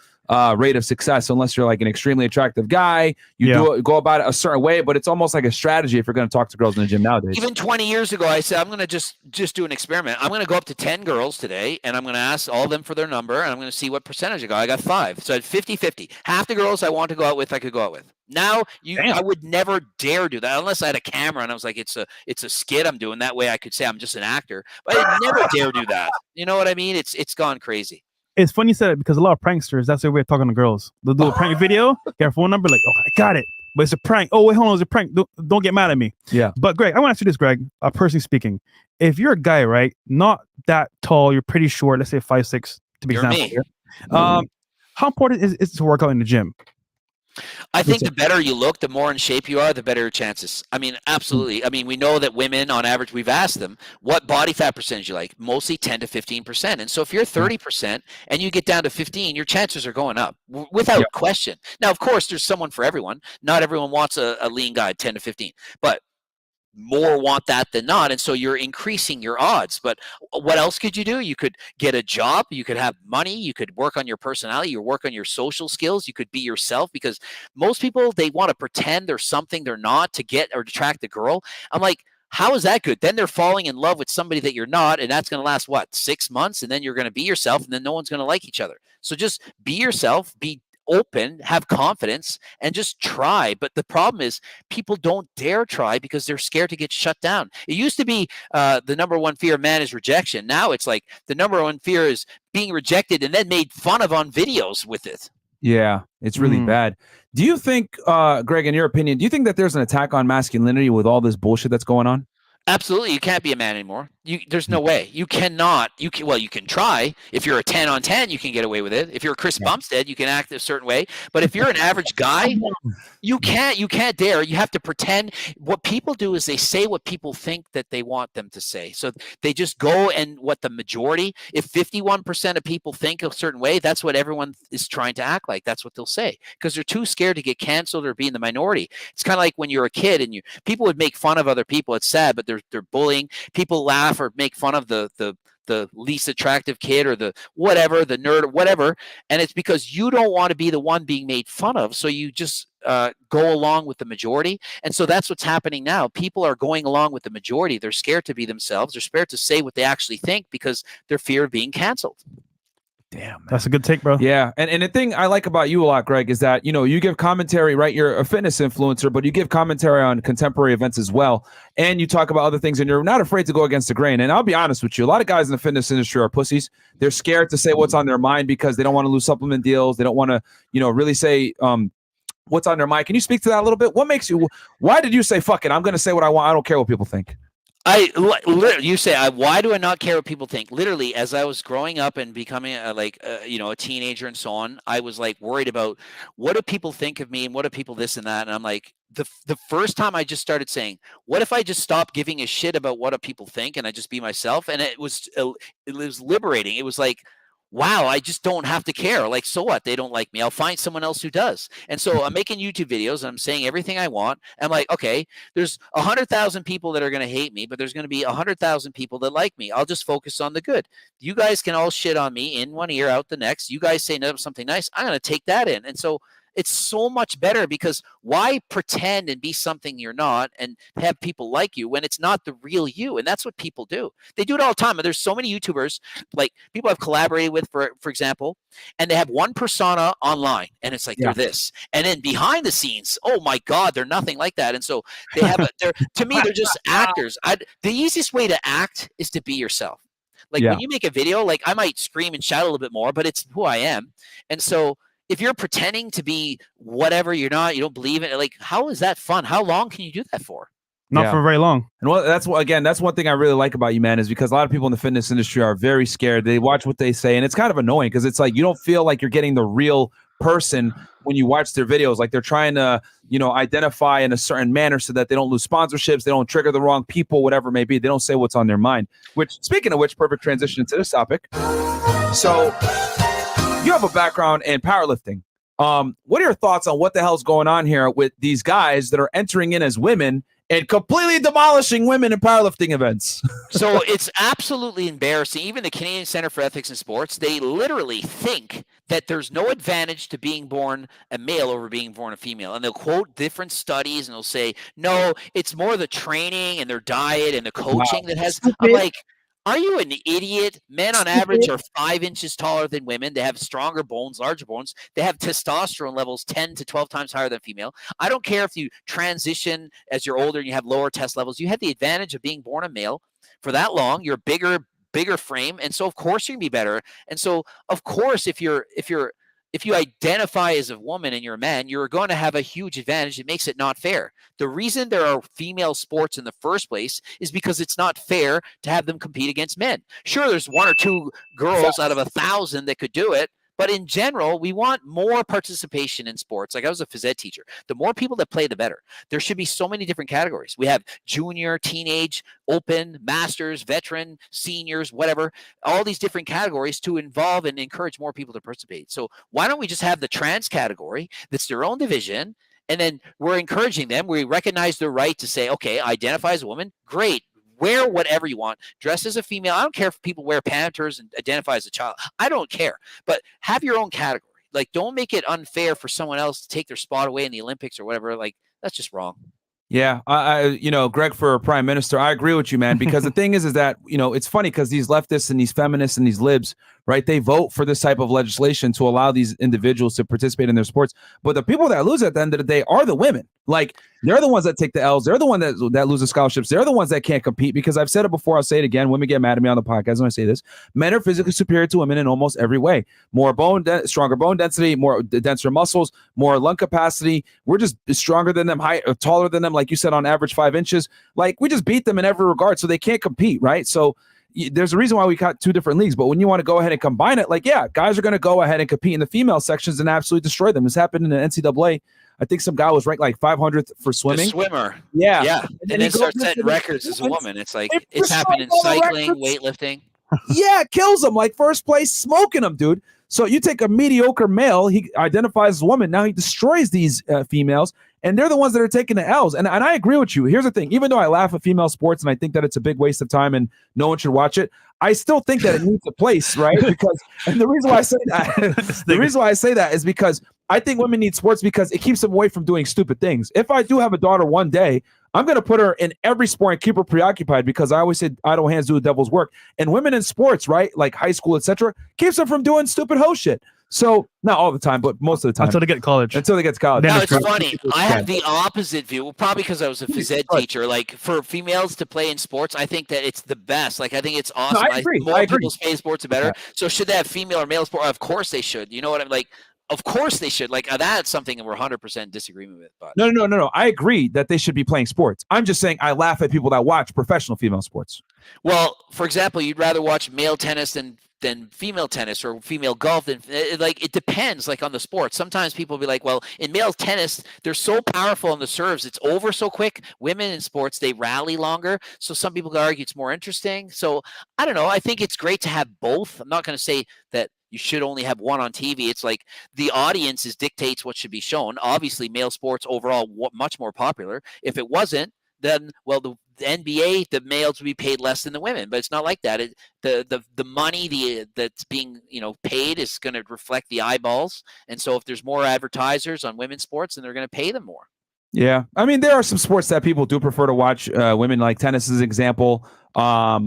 rate of success unless you're like an extremely attractive guy. You go about it a certain way, but it's almost like a strategy if you're going to talk to girls in the gym nowadays. Even 20 years ago, I said, I'm going to just do an experiment. I'm going to go up to 10 girls today, and I'm going to ask all of them for their number, and I'm going to see what percentage I got. I got 5. So I had 50-50. Half the girls I want to go out with, I could go out with. Now, I would never dare do that unless I had a camera and I was like, it's a skit I'm doing. That way I could say I'm just an actor. But I'd never dare do that. You know what I mean? It's gone crazy. It's funny you said it, because a lot of pranksters, that's their way of talking to girls. They'll do a prank video, get a phone number, like, oh, I got it. But it's a prank. Oh, wait, hold on, it's a prank. Don't get mad at me. Yeah. But Greg, I want to ask you this, Greg, personally speaking. If you're a guy, right, not that tall, you're pretty short, let's say 5'6", to be example here. How important is it to work out in the gym? I think the better you look, the more in shape you are, the better your chances. I mean, absolutely. I mean, we know that women, on average, we've asked them, what body fat percentage you like? Mostly 10 to 15%. And so if you're 30% and you get down to 15, your chances are going up without question. Now, of course, there's someone for everyone. Not everyone wants a lean guy, 10 to 15. But more want that than not, and so you're increasing your odds. But what else could you do? You could get a job, you could have money, you could work on your personality, you work on your social skills, you could be yourself, because most people, they want to pretend they're something they're not to get or attract the girl. I'm like, how is that good? Then they're falling in love with somebody that you're not, and that's going to last 6 months, and then you're going to be yourself, and then no one's going to like each other. So just be yourself, be open, have confidence, and just try. But the problem is people don't dare try because they're scared to get shut down. It used to be the number one fear of man is rejection. Now it's like the number one fear is being rejected and then made fun of on videos with it. Yeah, it's really bad. Do you think, Greg, in your opinion, do you think that there's an attack on masculinity with all this bullshit that's going on? Absolutely. You can't be a man anymore. There's no way. You cannot. You can try. If you're a 10 on 10, you can get away with it. If you're a Chris Bumstead, you can act a certain way. But if you're an average guy, you can't dare. You have to pretend. What people do is they say what people think that they want them to say. So they just go and what the majority, if 51% of people think a certain way, that's what everyone is trying to act like. That's what they'll say because they're too scared to get canceled or be in the minority. It's kind of like when you're a kid and people would make fun of other people. It's sad, but they're bullying. People laugh or make fun of the least attractive kid or the whatever, the nerd or whatever. And it's because you don't want to be the one being made fun of. So you just go along with the majority. And so that's what's happening now. People are going along with the majority. They're scared to be themselves. They're scared to say what they actually think because they're fear of being canceled. Damn, man. That's a good take, bro. Yeah. And the thing I like about you a lot, Greg, is that, you give commentary, right? You're a fitness influencer, but you give commentary on contemporary events as well. And you talk about other things and you're not afraid to go against the grain. And I'll be honest with you. A lot of guys in the fitness industry are pussies. They're scared to say what's on their mind because they don't want to lose supplement deals. They don't want to, really say what's on their mind. Can you speak to that a little bit? Why did you say, fuck it, I'm going to say what I want. I don't care what people think. You say, why do I not care what people think? Literally, as I was growing up and becoming a teenager and so on, I was like worried about what do people think of me and what do people this and that. And I'm like, the first time I just started saying, what if I just stop giving a shit about what do people think and I just be myself? And it was liberating. It was like, wow, I just don't have to care. Like, so what? They don't like me. I'll find someone else who does. And so I'm making YouTube videos and I'm saying everything I want. I'm like, okay, there's 100,000 people that are going to hate me, but there's going to be 100,000 people that like me. I'll just focus on the good. You guys can all shit on me in one ear, out the next. You guys say something nice. I'm going to take that in. And so it's so much better because why pretend and be something you're not and have people like you when it's not the real you? And that's what people do. They do it all the time. And there's so many YouTubers, like people I've collaborated with, for example, and they have one persona online and it's like they're this. And then behind the scenes, oh my God, they're nothing like that. And so they have to me, they're just actors. The easiest way to act is to be yourself. Like when you make a video, like I might scream and shout a little bit more, but it's who I am. And so if you're pretending to be whatever you're not, you don't believe in it, like, how is that fun? How long can you do that for? Not for very long. And that's one thing I really like about you, man, is because a lot of people in the fitness industry are very scared. They watch what they say, and it's kind of annoying because it's like you don't feel like you're getting the real person when you watch their videos. Like they're trying to, identify in a certain manner so that they don't lose sponsorships, they don't trigger the wrong people, whatever it may be. They don't say what's on their mind. Which, speaking of which, perfect transition into this topic. So you have a background in powerlifting. What are your thoughts on what the hell's going on here with these guys that are entering in as women and completely demolishing women in powerlifting events? So it's absolutely embarrassing. Even the Canadian Center for Ethics in Sports, they literally think that there's no advantage to being born a male over being born a female. And they'll quote different studies and they'll say, no, it's more the training and their diet and the coaching that has. I'm like, are you an idiot? Men on average are 5 inches taller than women. They have stronger bones, larger bones. They have testosterone levels 10 to 12 times higher than female. I don't care if you transition as you're older and you have lower test levels. You have the advantage of being born a male for that long. You're bigger frame. And so of course you can be better. And so of course, if you identify as a woman and you're a man, you're going to have a huge advantage. It makes it not fair. The reason there are female sports in the first place is because it's not fair to have them compete against men. Sure, there's 1 or 2 girls out of 1,000 that could do it, but in general, we want more participation in sports. Like I was a phys ed teacher. The more people that play, the better. There should be so many different categories. We have junior, teenage, open, masters, veteran, seniors, whatever, all these different categories to involve and encourage more people to participate. So why don't we just have the trans category that's their own division, and then we're encouraging them. We recognize their right to say, okay, identify as a woman. Great. Wear whatever you want. Dress as a female. I don't care if people wear Panthers and identify as a child. I don't care. But have your own category. Like, don't make it unfair for someone else to take their spot away in the Olympics or whatever. Like, that's just wrong. Yeah, Greg, for prime minister, I agree with you, man, because the thing is that, it's funny because these leftists and these feminists and these libs right? They vote for this type of legislation to allow these individuals to participate in their sports. But the people that lose at the end of the day are the women. Like, they're the ones that take the L's. They're the ones that lose the scholarships. They're the ones that can't compete, because I've said it before. I'll say it again. Women get mad at me on the podcast when I say this. Men are physically superior to women in almost every way. More stronger bone density, more denser muscles, more lung capacity. We're just stronger than them, taller than them, like you said, on average 5 inches. Like, we just beat them in every regard, so they can't compete, right? So there's a reason why we got 2 different leagues. But when you want to go ahead and combine it, like, yeah, guys are going to go ahead and compete in the female sections and absolutely destroy them. This happened in the NCAA. I think some guy was ranked like 500th for swimming. The swimmer. Yeah. Yeah. And then starts setting records as a woman. It's like, it's happened in cycling, weightlifting. Yeah, kills them. Like, first place, smoking them, dude. So you take a mediocre male, he identifies as a woman. Now he destroys these females, and they're the ones that are taking the L's. And I agree with you. Here's the thing. Even though I laugh at female sports and I think that it's a big waste of time and no one should watch it, I still think that it needs a place, right? Because, and the reason why I say that, is because I think women need sports because it keeps them away from doing stupid things. If I do have a daughter one day, I'm going to put her in every sport and keep her preoccupied, because I always said idle hands do the devil's work. And women in sports, right, like high school, etc., keeps them from doing stupid hoe shit. So, not all the time, but most of the time. Until they get to college. Until they get to college. No, it's funny. I have the opposite view. Well, probably because I was a phys ed teacher. Like, for females to play in sports, I think that it's the best. Like, I think it's awesome. No, I agree. The more people play sports, the better. Yeah. So, should they have female or male sport? Of course they should. You know what I'm like? Of course they should. Like, that's something that we're 100% disagreement with. But No. I agree that they should be playing sports. I'm just saying I laugh at people that watch professional female sports. Well, for example, you'd rather watch male tennis than female tennis or female golf. And like, it depends, like, on the sport. Sometimes people will be like, well, in male tennis, they're so powerful on the serves, it's over so quick. Women in sports, they rally longer. So some people could argue it's more interesting. So I don't know. I think it's great to have both. I'm not going to say that you should only have one on TV. It's like the audience dictates what should be shown. Obviously, male sports overall much more popular. If it wasn't, then, well, the NBA, the males would be paid less than the women, but it's not like that. The money that's being paid is going to reflect the eyeballs, and so if there's more advertisers on women's sports, then they're going to pay them more. Yeah, I mean, there are some sports that people do prefer to watch. Women, like tennis is an example. I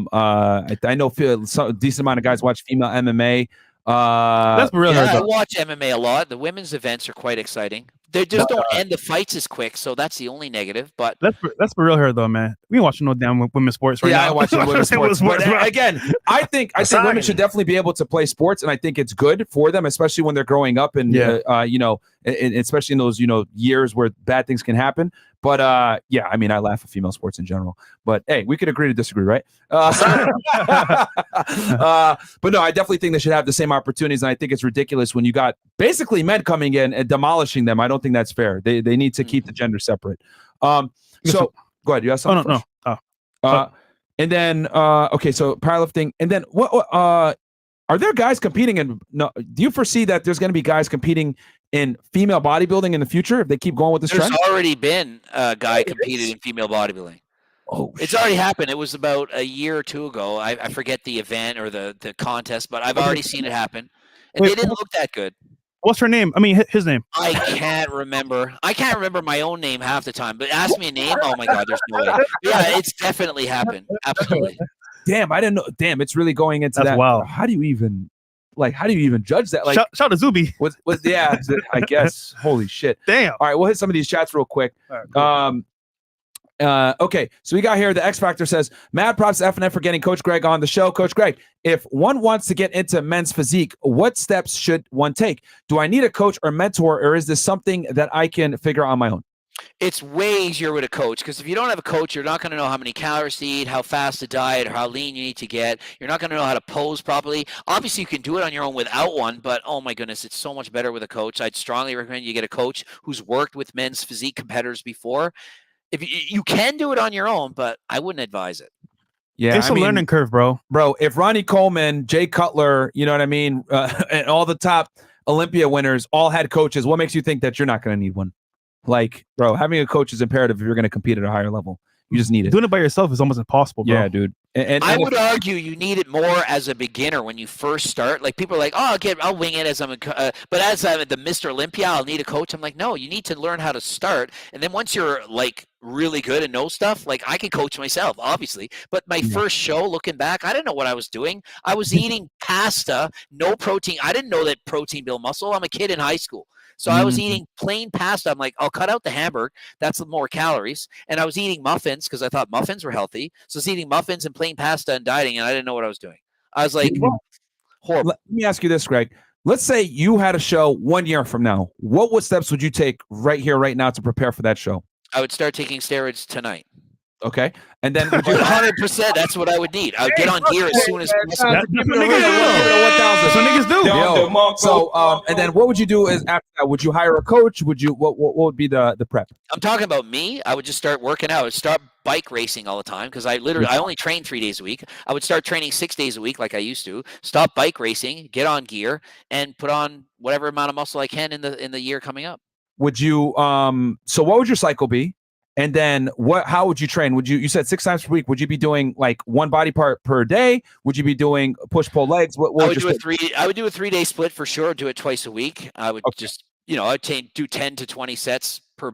know a decent amount of guys watch female MMA. That's real. Yeah, I watch MMA a lot. The women's events are quite exciting. They just don't end the fights as quick, so that's the only negative. But that's for real here, though, man. We ain't watching no damn women's sports right now. Yeah, I watch women's sports. But again, I think women should definitely be able to play sports, and I think it's good for them, especially when they're growing up, and especially in those years where bad things can happen. But yeah, I mean, I laugh at female sports in general. But hey, we could agree to disagree, right? But no, I definitely think they should have the same opportunities, and I think it's ridiculous when you got basically men coming in and demolishing them. I don't think that's fair. They need to keep the gender separate. So go ahead. You have something? No. And then okay, so powerlifting, and then what? Are there guys competing in? No, do you foresee that there's going to be guys competing in female bodybuilding in the future if they keep going with this trend? There's already been a guy competed in female bodybuilding. Oh, it's already happened. It was about a year or two ago. I forget the event or the contest, but I've already seen it happen, and they didn't look that good. What's her name? I mean, his name. I can't remember. I can't remember my own name half the time. But ask me a name. Oh my God, there's no way. Yeah, it's definitely happened. Absolutely. Damn, I didn't know. Damn, it's really going into that. Wow. How do you even judge that? Like, shout to Zuby. Yeah, I guess. Holy shit. Damn. All right, we'll hit some of these chats real quick. All right, cool. Okay, so we got here, the X Factor says, mad props to FNF for getting Coach Greg on the show. Coach Greg, if one wants to get into men's physique, what steps should one take? Do I need a coach or mentor, or is this something that I can figure out on my own? It's way easier with a coach, because if you don't have a coach, you're not going to know how many calories to eat, how fast to diet, or how lean you need to get. You're not going to know how to pose properly. Obviously, you can do it on your own without one, but oh my goodness, it's so much better with a coach. I'd strongly recommend you get a coach who's worked with men's physique competitors before. If you can do it on your own, but I wouldn't advise it. Yeah, it's a learning curve, bro. If Ronnie Coleman, Jay Cutler, you know what I mean, and all the top Olympia winners all had coaches, what makes you think that you're not going to need one? Like, bro, having a coach is imperative if you're going to compete at a higher level. You just need it. Doing it by yourself is almost impossible, bro. Yeah, dude. And I would argue you need it more as a beginner when you first start. Like, people are like, oh, I'll wing it as but as I'm the Mr. Olympia, I'll need a coach. I'm like, no, you need to learn how to start. And then once you're like really good and know stuff, like I can coach myself, obviously. But my first show, looking back, I didn't know what I was doing. I was eating pasta, no protein. I didn't know that protein built muscle. I'm a kid in high school. So I was eating plain pasta. I'm like, I'll cut out the hamburger. That's more calories. And I was eating muffins because I thought muffins were healthy. So I was eating muffins and plain pasta and dieting, and I didn't know what I was doing. I was like, horrible. Let me ask you this, Greg. Let's say you had a show 1 year from now. What steps would you take right here, right now to prepare for that show? I would start taking steroids tonight. Okay. And then would you 100%, that's what I would need. I would get on gear as soon as possible. That's what niggas do. So, and then what would you do is after that? Would you hire a coach? Would you, what would be the prep? I'm talking about me. I would just start working out. I would start bike racing all the time because I only train 3 days a week. I would start training 6 days a week like I used to. Stop bike racing, get on gear, and put on whatever amount of muscle I can in the year coming up. Would you so what would your cycle be? And then how would you train? You said 6 times per week. Would you be doing like one body part per day? Would you be doing push-pull legs? I would do a 3-day split for sure. Do it twice a week. I would just, I'd do 10 to 20 sets per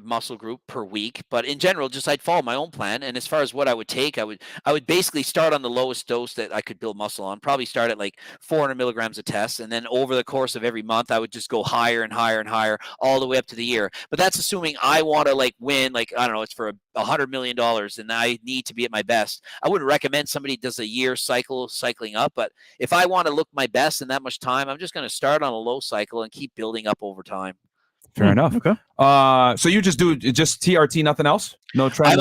muscle group per week. But in general, I'd follow my own plan. And as far as what I would take, I would basically start on the lowest dose that I could build muscle on, probably start at like 400 milligrams a test. And then over the course of every month, I would just go higher and higher and higher all the way up to the year. But that's assuming I want to like win, like, I don't know, it's for $100 million and I need to be at my best. I wouldn't recommend somebody does a year cycling up. But if I want to look my best in that much time, I'm just going to start on a low cycle and keep building up over time. Fair enough. Okay. So you just do TRT, nothing else? No training?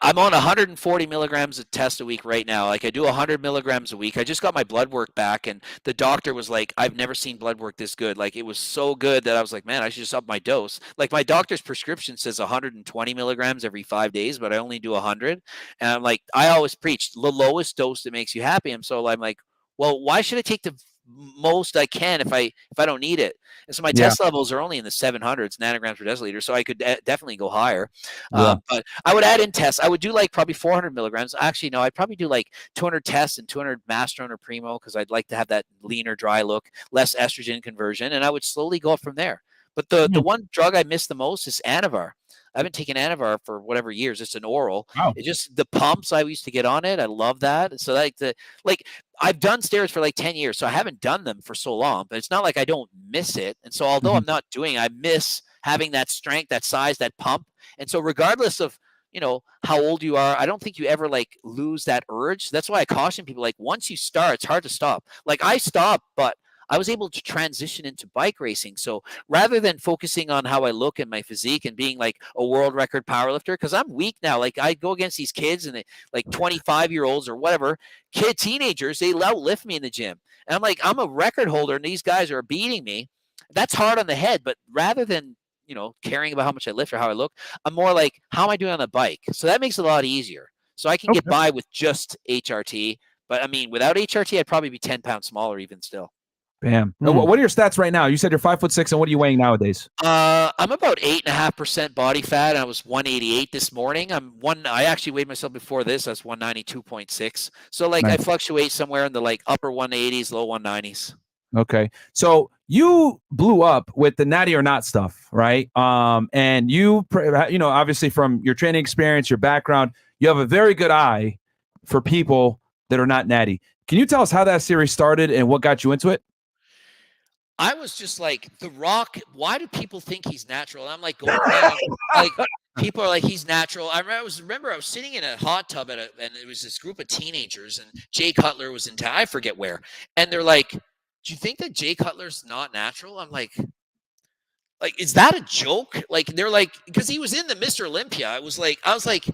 I'm on 140 milligrams of test a week right now. Like I do 100 milligrams a week. I just got my blood work back, and the doctor was like, "I've never seen blood work this good." Like it was so good that I was like, "Man, I should just up my dose." Like my doctor's prescription says 120 milligrams every 5 days, but I only do 100. And I'm like, I always preach the lowest dose that makes you happy. And so I'm like, well, why should I take the most I can if I don't need it? And so my test levels are only in the 700s nanograms per deciliter, so I could definitely go higher. But I would add in tests. I would do like probably 400 milligrams. Actually, no, I'd probably do like 200 tests and 200 Masteron or Primo because I'd like to have that leaner, dry look, less estrogen conversion, and I would slowly go up from there. But the one drug I miss the most is Anavar. I haven't taken Anavar for whatever years. It's an oral. Wow. It just the pumps I used to get on it. I love that. So I've done steroids for like 10 years, so I haven't done them for so long. But it's not like I don't miss it. And so although I'm not doing it, I miss having that strength, that size, that pump. And so regardless of how old you are, I don't think you ever like lose that urge. That's why I caution people, like once you start, it's hard to stop. Like I stopped, but I was able to transition into bike racing. So rather than focusing on how I look and my physique and being like a world record powerlifter, because I'm weak now. Like I go against these kids and they like 25-year-olds or whatever, teenagers, they outlift me in the gym. And I'm like, I'm a record holder and these guys are beating me. That's hard on the head. But rather than, caring about how much I lift or how I look, I'm more like, how am I doing on the bike? So that makes it a lot easier. So I can get by with just HRT. But I mean, without HRT, I'd probably be 10 pounds smaller even still. Bam. What are your stats right now? You said you're 5'6", and what are you weighing nowadays? I'm about 8.5% body fat. And I was 188 this morning. I actually weighed myself before this. I was 192.6. So like nice. I fluctuate somewhere in the like upper 180s, low 190s. Okay. So you blew up with the Natty or Not stuff, right? And you obviously from your training experience, your background, you have a very good eye for people that are not natty. Can you tell us how that series started and what got you into it? I was just like, The Rock, why do people think he's natural? And I'm like, going around, like, people are like, he's natural. I remember I was sitting in a hot tub and it was this group of teenagers and Jay Cutler was in town. I forget where. And they're like, do you think that Jay Cutler's not natural? I'm like, is that a joke? Like, they're like, because he was in the Mr. Olympia. I was like,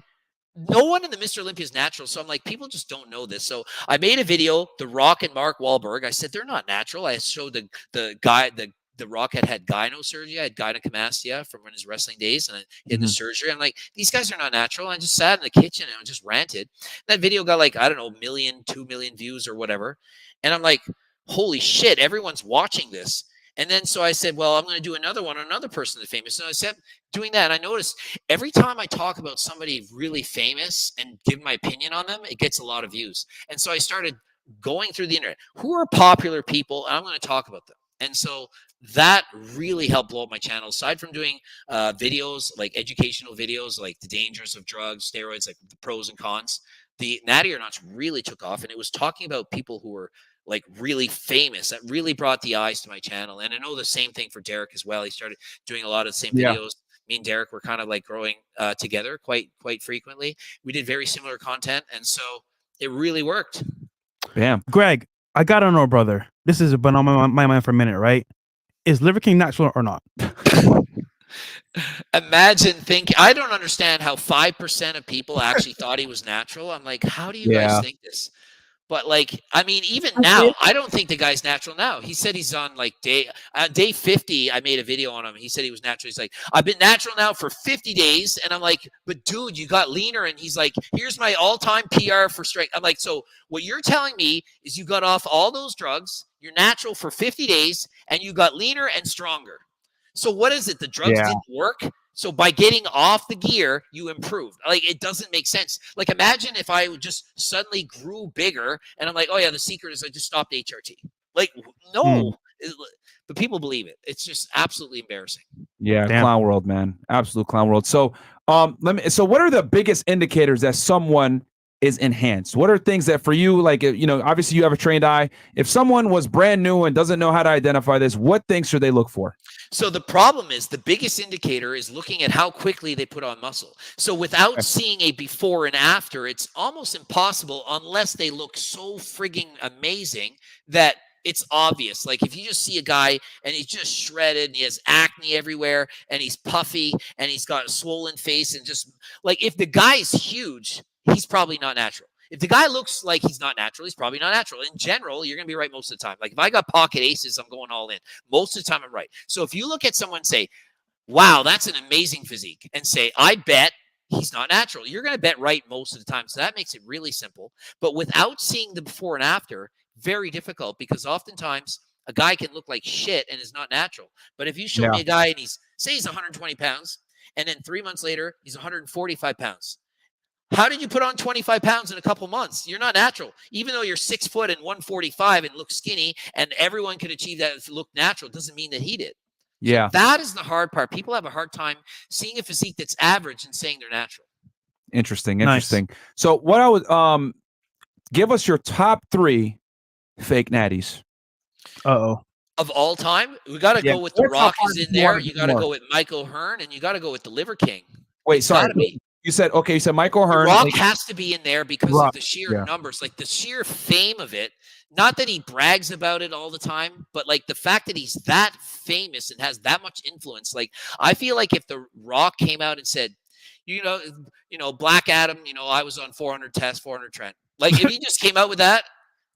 no one in the Mr. Olympia is natural. So I'm like, people just don't know this. So I made a video, The Rock and Mark Wahlberg. I said, they're not natural. I showed the guy, the Rock had gyno surgery. I had gynecomastia from his wrestling days and he had the surgery. I'm like, these guys are not natural. I just sat in the kitchen and I just ranted. That video got like, I don't know, 2 million views or whatever. And I'm like, holy shit, everyone's watching this. And then so I said, well, I'm going to do another one on another person that's famous. So I said doing that. And I noticed every time I talk about somebody really famous and give my opinion on them, it gets a lot of views. And so I started going through the internet. Who are popular people? And I'm going to talk about them. And so that really helped blow up my channel. Aside from doing videos, like educational videos, like the dangers of drugs, steroids, like the pros and cons, the Natty or Nots really took off. And it was talking about people who were like really famous. That really brought the eyes to my channel. And I know the same thing for Derek as well. He started doing a lot of the same videos. Me and Derek were kind of like growing together quite frequently. We did very similar content. And so it really worked. Yeah. Greg, I gotta know, brother. This has been on my mind for a minute, right? Is Liver King natural or not? Imagine thinking. I don't understand how 5% of people actually thought he was natural. I'm like, how do you guys think this? But like, I mean, even now, I don't think the guy's natural now. He said he's on like day 50. I made a video on him. He said he was natural. He's like, I've been natural now for 50 days. And I'm like, but dude, you got leaner. And he's like, here's my all-time PR for strength. I'm like, so what you're telling me is you got off all those drugs, you're natural for 50 days, and you got leaner and stronger. So what is it? The drugs didn't work? So by getting off the gear, you improved. Like, it doesn't make sense. Like, imagine if I just suddenly grew bigger and I'm like, oh yeah, the secret is I just stopped HRT. Like, no, but people believe it. It's just absolutely embarrassing. Yeah. Damn. Clown world, man. Absolute clown world. So, so what are the biggest indicators that someone is enhanced? What are things that for you, like, you know, obviously you have a trained eye. If someone was brand new and doesn't know how to identify this, what things should they look for? So the problem is the biggest indicator is looking at how quickly they put on muscle. So without seeing a before and after, it's almost impossible unless they look so frigging amazing that it's obvious. Like if you just see a guy and he's just shredded and he has acne everywhere and he's puffy and he's got a swollen face and just like if the guy is huge, he's probably not natural. If the guy looks like he's not natural, he's probably not natural. In general, you're going to be right most of the time. Like if I got pocket aces, I'm going all in. Most of the time, I'm right. So if you look at someone and say, wow, that's an amazing physique, and say, I bet he's not natural, you're going to bet right most of the time. So that makes it really simple. But without seeing the before and after, very difficult because oftentimes a guy can look like shit and is not natural. But if you show me a guy and say he's 120 pounds, and then 3 months later, he's 145 pounds. How did you put on 25 pounds in a couple months? You're not natural. Even though you're 6 foot and 145 and look skinny and everyone could achieve that if you look natural, doesn't mean that he did. Yeah. So that is the hard part. People have a hard time seeing a physique that's average and saying they're natural. Interesting. Nice. So what I would give us your top 3 fake natties. Of all time, we got to go with The Rock is in there. You got to go with Michael Hearn and you got to go with the Liver King. Wait, sorry. You said Michael Hearn. The Rock has to be in there because of the sheer numbers, like the sheer fame of it. Not that he brags about it all the time, but like the fact that he's that famous and has that much influence. Like I feel like if The Rock came out and said, you know, Black Adam, I was on 400 tests, 400 Tren. Like if he just came out with that,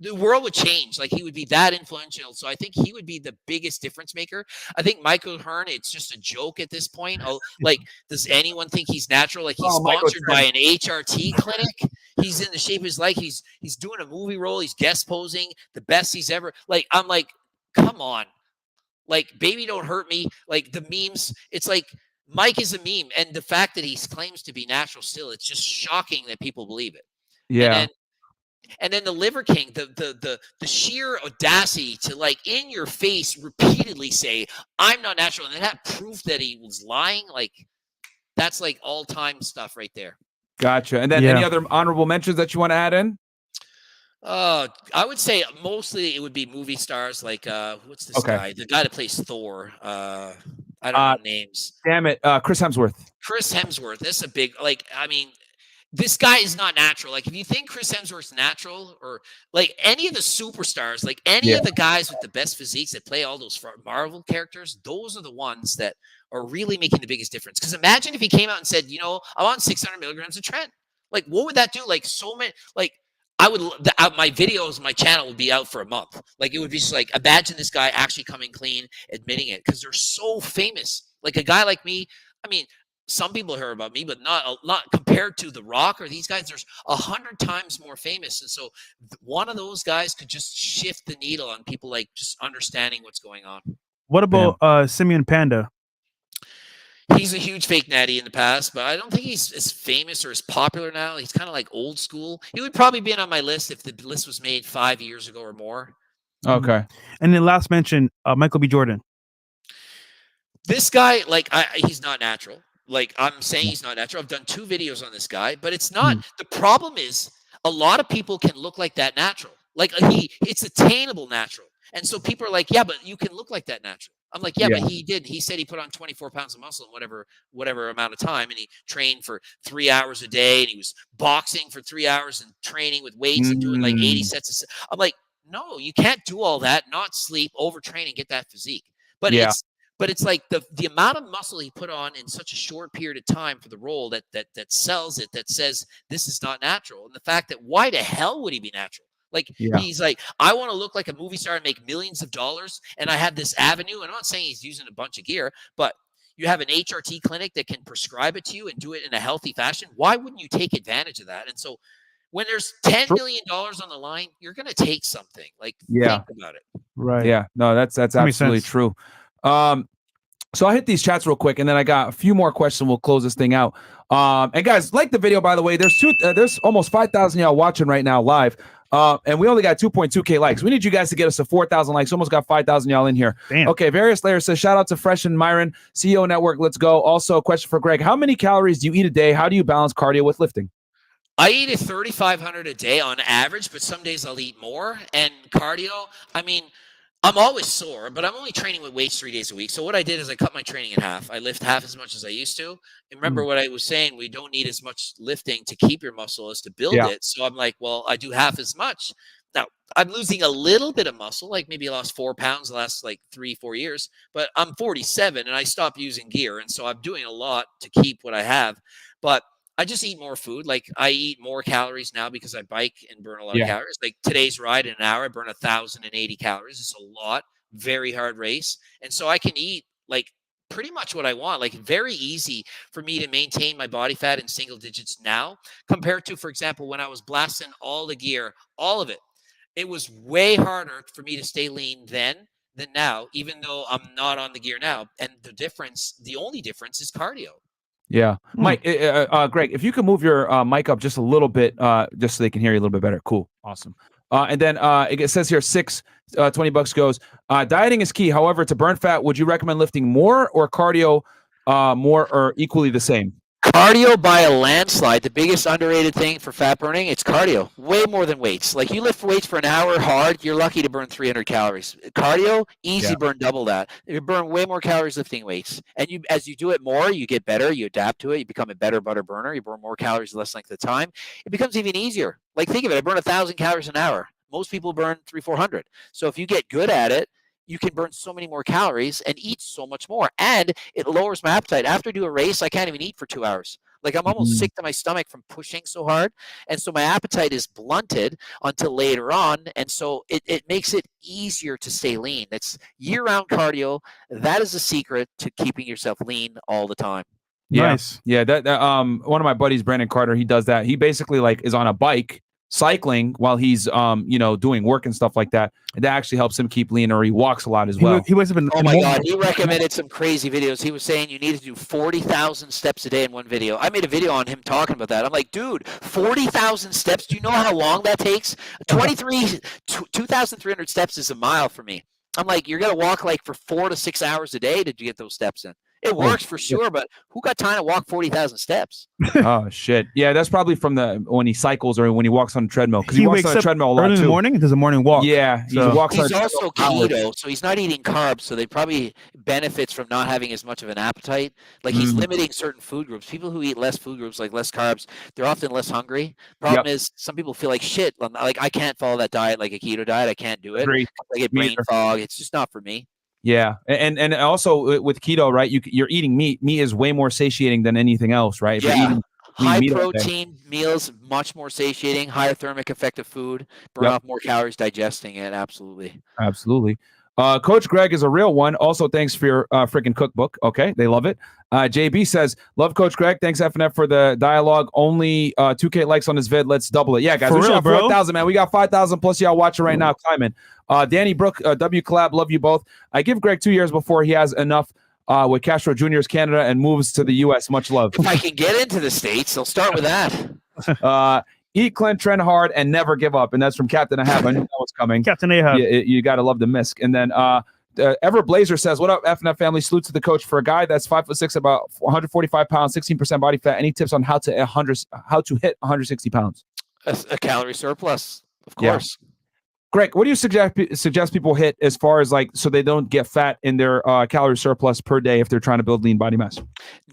the world would change. Like he would be that influential. So I think he would be the biggest difference maker. I think Michael Hearn, it's just a joke at this point. Like, does anyone think he's natural? Like he's sponsored by an HRT clinic. He's in the shape of his life. He's doing a movie role. He's guest posing, the best he's ever. Like, I'm like, come on. Like, baby, don't hurt me. Like the memes, it's like Mike is a meme. And the fact that he claims to be natural still, it's just shocking that people believe it. Yeah. And then the Liver King, the sheer audacity to like in your face repeatedly say, I'm not natural. And then have proof that he was lying. Like that's like all time stuff right there. Gotcha. And then any other honorable mentions that you want to add in? I would say mostly it would be movie stars. Like, what's this guy? The guy that plays Thor. I don't know names. Damn it. Chris Hemsworth. Chris Hemsworth. That's a big, like, I mean, this guy is not natural. Like, if you think Chris Hemsworth's natural, or like any of the superstars, like any of the guys with the best physiques that play all those Marvel characters, those are the ones that are really making the biggest difference. Because imagine if he came out and said, I'm on 600 milligrams of Tren. Like, what would that do? Like, so many, like, my videos, my channel would be out for a month. Like, it would be just like, imagine this guy actually coming clean, admitting it, because they're so famous. Like, a guy like me, I mean, some people heard about me, but not compared to The Rock or these guys. There's 100 times more famous. And so one of those guys could just shift the needle on people, like just understanding what's going on. What about Simeon Panda? He's a huge fake natty in the past, but I don't think he's as famous or as popular now. He's kind of like old school. He would probably be on my list if the list was made 5 years ago or more. Okay. And then last mention, Michael B. Jordan. This guy, like, he's not natural. Like, I'm saying he's not natural. I've done 2 videos on this guy, but it's not. The problem is a lot of people can look like that natural. Like, it's attainable natural. And so people are like, yeah, but you can look like that natural. I'm like, yeah, but he did. He said he put on 24 pounds of muscle in whatever amount of time. And he trained for 3 hours a day. And he was boxing for 3 hours and training with weights and doing like 80 sets. I'm like, no, you can't do all that, not sleep, overtrain, and get that physique. But it's like the amount of muscle he put on in such a short period of time for the role that sells it, that says this is not natural. And the fact that why the hell would he be natural? Like, he's like, I want to look like a movie star and make millions of dollars. And I have this avenue. And I'm not saying he's using a bunch of gear, but you have an HRT clinic that can prescribe it to you and do it in a healthy fashion. Why wouldn't you take advantage of that? And so when there's $10 million on the line, you're going to take something. Like, think about it. Right. Yeah. No, that's absolutely true. So I'll hit these chats real quick, and then I got a few more questions. We'll close this thing out. And guys, like the video, by the way. There's almost 5,000 y'all watching right now live. And we only got 2.2K likes. We need you guys to get us to 4,000 likes. Almost got 5,000 y'all in here. Damn. Okay, Various Layers says, shout out to Fresh and Myron, CEO Network. Let's go. Also, a question for Greg. How many calories do you eat a day? How do you balance cardio with lifting? I eat at 3,500 a day on average, but some days I'll eat more. And cardio, I mean, I'm always sore, but I'm only training with weights 3 days a week. So what I did is I cut my training in half. I lift half as much as I used to. And remember what I was saying, we don't need as much lifting to keep your muscle as to build it. So I'm like, well, I do half as much. Now, I'm losing a little bit of muscle, like maybe I lost 4 pounds the last like 3-4 years, but I'm 47 and I stopped using gear. And so I'm doing a lot to keep what I have. But I just eat more food. Like, I eat more calories now because I bike and burn a lot of calories. Like today's ride in an hour, I burn 1,080 calories. It's a lot, very hard race. And so I can eat like pretty much what I want. Like, very easy for me to maintain my body fat in single digits now compared to, for example, when I was blasting all the gear, all of it. It was way harder for me to stay lean then than now, even though I'm not on the gear now. And the only difference is cardio. Yeah. Mike, Greg, if you could move your mic up just a little bit, just so they can hear you a little bit better. Cool. Awesome. And then it says here, $20 goes, dieting is key. However, to burn fat, would you recommend lifting more or cardio more or equally the same? Cardio by a landslide. The biggest underrated thing for fat burning, it's cardio. Way more than weights. Like, you lift weights for an hour hard, you're lucky to burn 300 calories. Cardio, easy burn double that. You burn way more calories lifting weights. And as you do it more, you get better, you adapt to it, you become a better butter burner, you burn more calories less length of time. It becomes even easier. Like, think of it, I burn 1,000 calories an hour. Most people burn 300-400. So if you get good at it, you can burn so many more calories and eat so much more. And it lowers my appetite. After I do a race, I can't even eat for 2 hours. Like, I'm almost sick to my stomach from pushing so hard. And so my appetite is blunted until later on. And so it makes it easier to stay lean. It's year-round cardio. That is the secret to keeping yourself lean all the time. Yeah. Nice. Yeah. That one of my buddies, Brandon Carter, he does that. He basically like is on a bike cycling while he's doing work and stuff like that, and that actually helps him keep lean, or he walks a lot as well. He was oh my god, he recommended some crazy videos. He was saying you need to do 40,000 steps a day in one video. I made a video on him talking about that. I'm like, dude, 40,000 steps, do you know how long that takes? 2,300 steps is a mile for me. I'm like, you're gonna walk like for 4 to 6 hours a day to get those steps in. It works for sure, but who got time to walk 40,000 steps? Oh shit! Yeah, that's probably from when he cycles or when he walks on a treadmill, because he walks on a treadmill a lot early too. in the morning. He does a morning walk. Yeah, so. He walks. He's also keto, so he's not eating carbs. So they probably benefits from not having as much of an appetite. Like, he's limiting certain food groups. People who eat less food groups, like less carbs, they're often less hungry. Problem is, some people feel like shit. Like, I can't follow that diet, like a keto diet. I can't do it. I get brain fog. It's just not for me. Yeah, and also with keto, right? You're eating meat. Meat is way more satiating than anything else, right? Yeah. High protein meals, much more satiating. Higher thermic effect of food, burn off more calories digesting it. Absolutely. Coach Greg is a real one. Also, thanks for your freaking cookbook. Okay, they love it. JB says, love Coach Greg. Thanks, FNF, for the dialogue. Only 2K likes on this vid. Let's double it. Yeah, guys, we got 4,000, man. We got 5,000 plus y'all watching right now, climbing. Danny Brook, W Collab, love you both. I give Greg 2 years before he has enough with Castro Jr.'s Canada and moves to the U.S. Much love. If I can get into the States, I'll start with that. Eat, clean, trend hard, and never give up. And that's from Captain Ahab. I knew that was coming. Captain Ahab. You got to love the misc. And then Ever Blazer says, what up, F&F family? Salute to the coach. For a guy that's 5'6", about 145 pounds, 16% body fat. Any tips on how to hit 160 pounds? A calorie surplus, of course. Yeah. Greg, what do you suggest people hit as far as like so they don't get fat in their calorie surplus per day if they're trying to build lean body mass?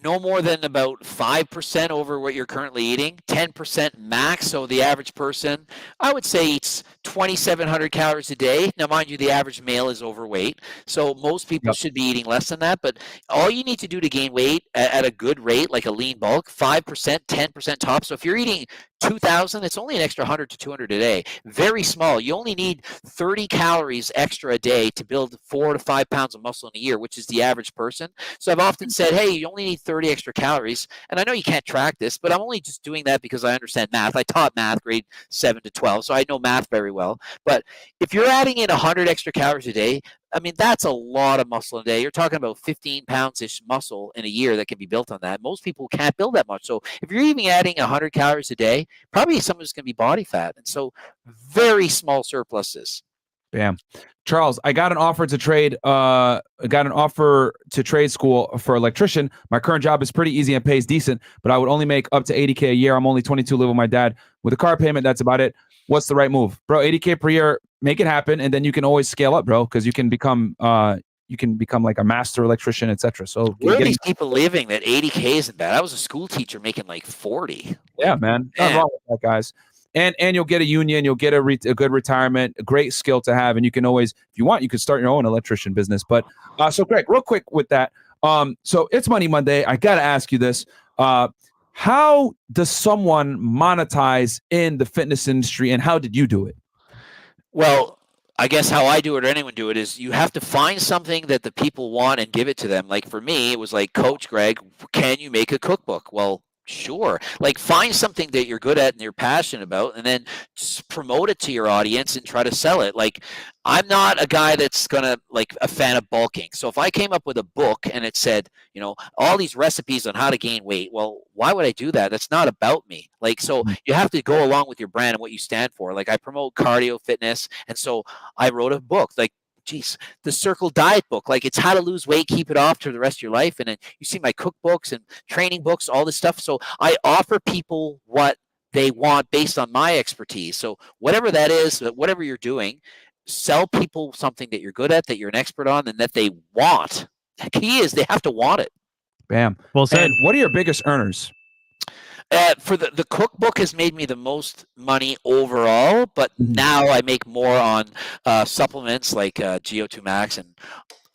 No more than about 5% over what you're currently eating, 10% max. So the average person, I would say, eats 2,700 calories a day. Now, mind you, the average male is overweight. So most people should be eating less than that. But all you need to do to gain weight at a good rate, like a lean bulk, 5%, 10% top. So if you're eating 2,000, it's only an extra 100 to 200 a day. Very small. You only need 30 calories extra a day to build 4 to 5 pounds of muscle in a year, which is the average person. So I've often said, hey, you only need 30 extra calories. And I know you can't track this, but I'm only just doing that because I understand math. I taught math grade 7 to 12, so I know math very well. But if you're adding in 100 extra calories a day, I mean, that's a lot of muscle a day. You're talking about 15 pounds-ish muscle in a year that can be built on that. Most people can't build that much. So if you're even adding 100 calories a day, probably someone's going to be body fat. And so very small surpluses. Bam. Charles, I got an offer to trade. School for electrician. My current job is pretty easy and pays decent, but I would only make up to $80K a year. I'm only 22, live with my dad with a car payment. That's about it. What's the right move, bro? $80K per year. Make it happen, and then you can always scale up, bro, because you can become like a master electrician, etc. So where are these people living that 80K isn't bad? I was a school teacher making like 40. Yeah, man. Nothing wrong with that, guys. And you'll get a union, you'll get a good retirement, a great skill to have, and you can always, if you want, you could start your own electrician business. But so Greg, real quick with that. So it's Money Monday. I gotta ask you this. How does someone monetize in the fitness industry, and how did you do it? Well, I guess how I do it or anyone do it is you have to find something that the people want and give it to them. Like for me, it was like, Coach Greg, can you make a cookbook? Well, sure. Like find something that you're good at and you're passionate about, and then just promote it to your audience and try to sell it. Like I'm not a guy that's gonna like a fan of bulking. So if I came up with a book and it said, you know, all these recipes on how to gain weight, well, why would I do that? That's not about me. Like, so you have to go along with your brand and what you stand for. Like I promote cardio fitness, and so I wrote a book. Like, geez, the Circle Diet book, like it's how to lose weight, keep it off for the rest of your life. And then you see my cookbooks and training books, all this stuff. So I offer people what they want based on my expertise. So whatever that is, whatever you're doing, sell people something that you're good at, that you're an expert on, and that they want. The key is they have to want it. Bam. Well said. And what are your biggest earners? For the cookbook has made me the most money overall, but now I make more on supplements like GO2 Max and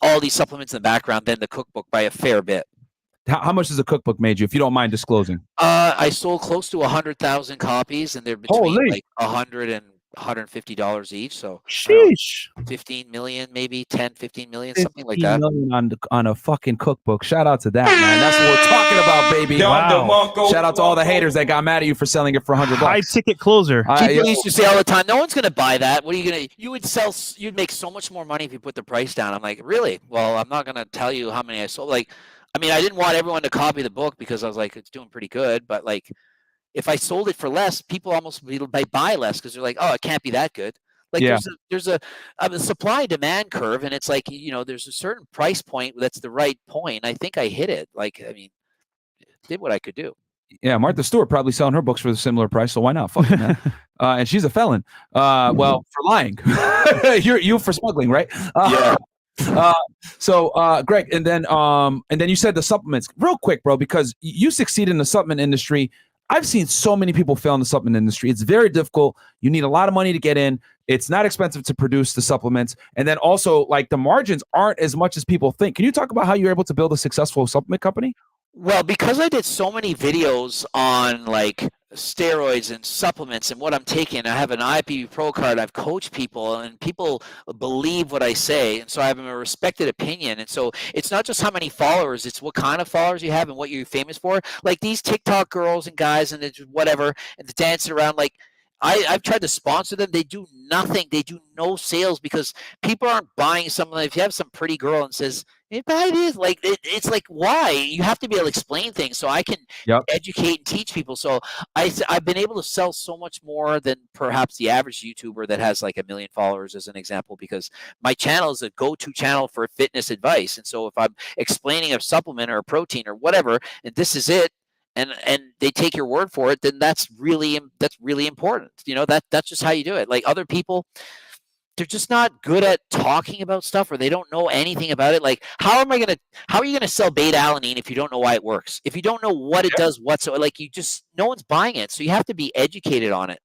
all these supplements in the background than the cookbook by a fair bit. How much has the cookbook made you, if you don't mind disclosing? I sold close to 100,000 copies, and they're between like $100 and $150 each. So sheesh, 15 million, maybe 10, 15 million, something like that. On a fucking cookbook. Shout out to that, man. That's what we're talking about, baby. Wow. Shout out to all the haters that got mad at you for selling it for $100. High ticket closer. People used to say all the time, no one's going to buy that. What are you going to, you'd make so much more money if you put the price down. I'm like, really? Well, I'm not going to tell you how many I sold. Like, I mean, I didn't want everyone to copy the book because I was like, it's doing pretty good. But like, if I sold it for less, people almost buy less because they're like, oh, it can't be that good. Like there's a supply and demand curve, and it's like, you know, there's a certain price point that's the right point. I think I hit it. Like, I mean, did what I could do. Yeah, Martha Stewart probably selling her books for the similar price, so why not? Fuck it, man. And she's a felon. Well, for lying. you for smuggling, right? Yeah. Greg, and then you said the supplements. Real quick, bro, because you succeed in the supplement industry. I've seen so many people fail in the supplement industry. It's very difficult. You need a lot of money to get in. It's not expensive to produce the supplements. And then also, like, the margins aren't as much as people think. Can you talk about how you're able to build a successful supplement company? Well, because I did so many videos on like steroids and supplements and what I'm taking, I have an IFBB Pro card. I've coached people, and people believe what I say, and so I have a respected opinion. And so it's not just how many followers; it's what kind of followers you have and what you're famous for. Like these TikTok girls and guys and it's whatever, and the dancing around. Like I've tried to sponsor them. They do nothing. They do no sales because people aren't buying something. If you have some pretty girl and says, hey, buy this, like it's like, why? You have to be able to explain things so I can educate and teach people. So I've been able to sell so much more than perhaps the average YouTuber that has like 1 million followers, as an example, because my channel is a go-to channel for fitness advice. And so if I'm explaining a supplement or a protein or whatever, and this is it, and they take your word for it, then that's really important. You know, that's just how you do it. Like other people, they're just not good at talking about stuff, or they don't know anything about it. Like how are you gonna sell beta alanine if you don't know why it works? If you don't know what it does whatsoever, like no one's buying it. So you have to be educated on it.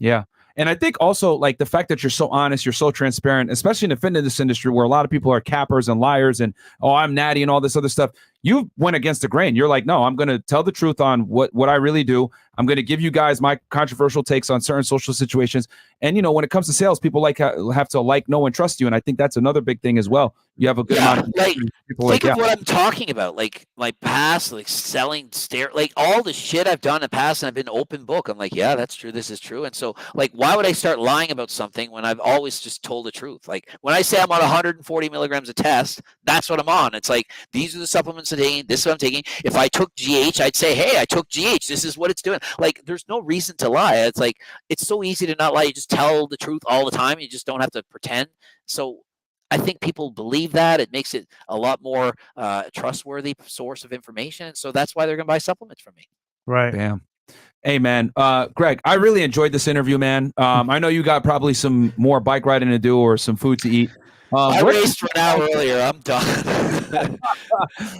Yeah. And I think also like the fact that you're so honest, you're so transparent, especially in the fitness industry where a lot of people are cappers and liars and, oh, I'm Natty and all this other stuff. You went against the grain. You're like, no, I'm going to tell the truth on what I really do. I'm going to give you guys my controversial takes on certain social situations. And, you know, when it comes to sales, people have to like, know, and trust you. And I think that's another big thing as well. You have a good amount of people think of what I'm talking about, like my past, like selling like all the shit I've done in the past, and I've been open book. I'm like, yeah, that's true. This is true. And so like, why would I start lying about something when I've always just told the truth? Like when I say I'm on 140 milligrams of test, that's what I'm on. It's like, these are the supplements I'm taking. This is what I'm taking. If I took GH, I'd say, hey, I took GH. This is what it's doing. Like, there's no reason to lie. It's like, it's so easy to not lie. You just tell the truth all the time. You just don't have to pretend. So I think people believe that. It makes it a lot more trustworthy source of information. So that's why they're going to buy supplements from me. Right. Bam. Hey, man. Greg, I really enjoyed this interview, man. I know you got probably some more bike riding to do or some food to eat. I raced for an hour earlier. I'm done.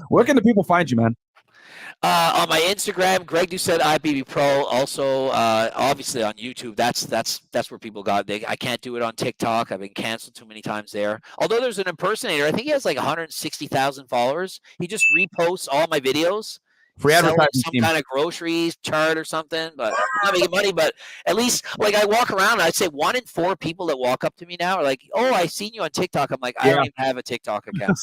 Where can the people find you, man? On my Instagram, Greg Doucette IFBB Pro. Also, obviously on YouTube. That's where people got. I can't do it on TikTok. I've been canceled too many times there. Although there's an impersonator. I think he has like 160,000 followers. He just reposts all my videos. Free advertising, some kind of groceries chart or something, but I'm not making money. But at least, like, I walk around, and I'd say 1 in 4 people that walk up to me now are like, "Oh, I seen you on TikTok." I'm like, I don't even have a TikTok account.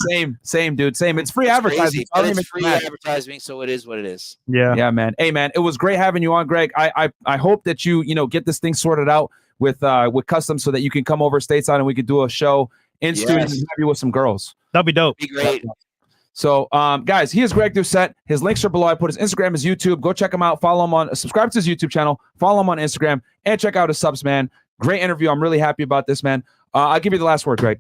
Same, dude. Same. It's free advertising. It's free advertising, so it is what it is. Yeah, man. Hey, man, it was great having you on, Greg. I hope that you get this thing sorted out with Custom so that you can come over stateside and we could do a show in studio and have you with some girls. That'd be dope. Be great. So, guys, he is Greg Doucette. His links are below. I put his Instagram, his YouTube. Go check him out. Follow him subscribe to his YouTube channel. Follow him on Instagram and check out his subs, man. Great interview. I'm really happy about this, man. I'll give you the last word, Greg.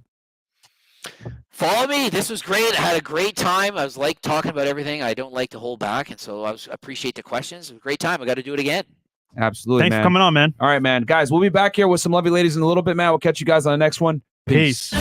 Follow me. This was great. I had a great time. I was like talking about everything. I don't like to hold back, and so I appreciate the questions. It was a great time. I got to do it again. Absolutely, Thanks man. for coming on, man. All right, man. Guys, we'll be back here with some lovely ladies in a little bit, man. We'll catch you guys on the next one. Peace.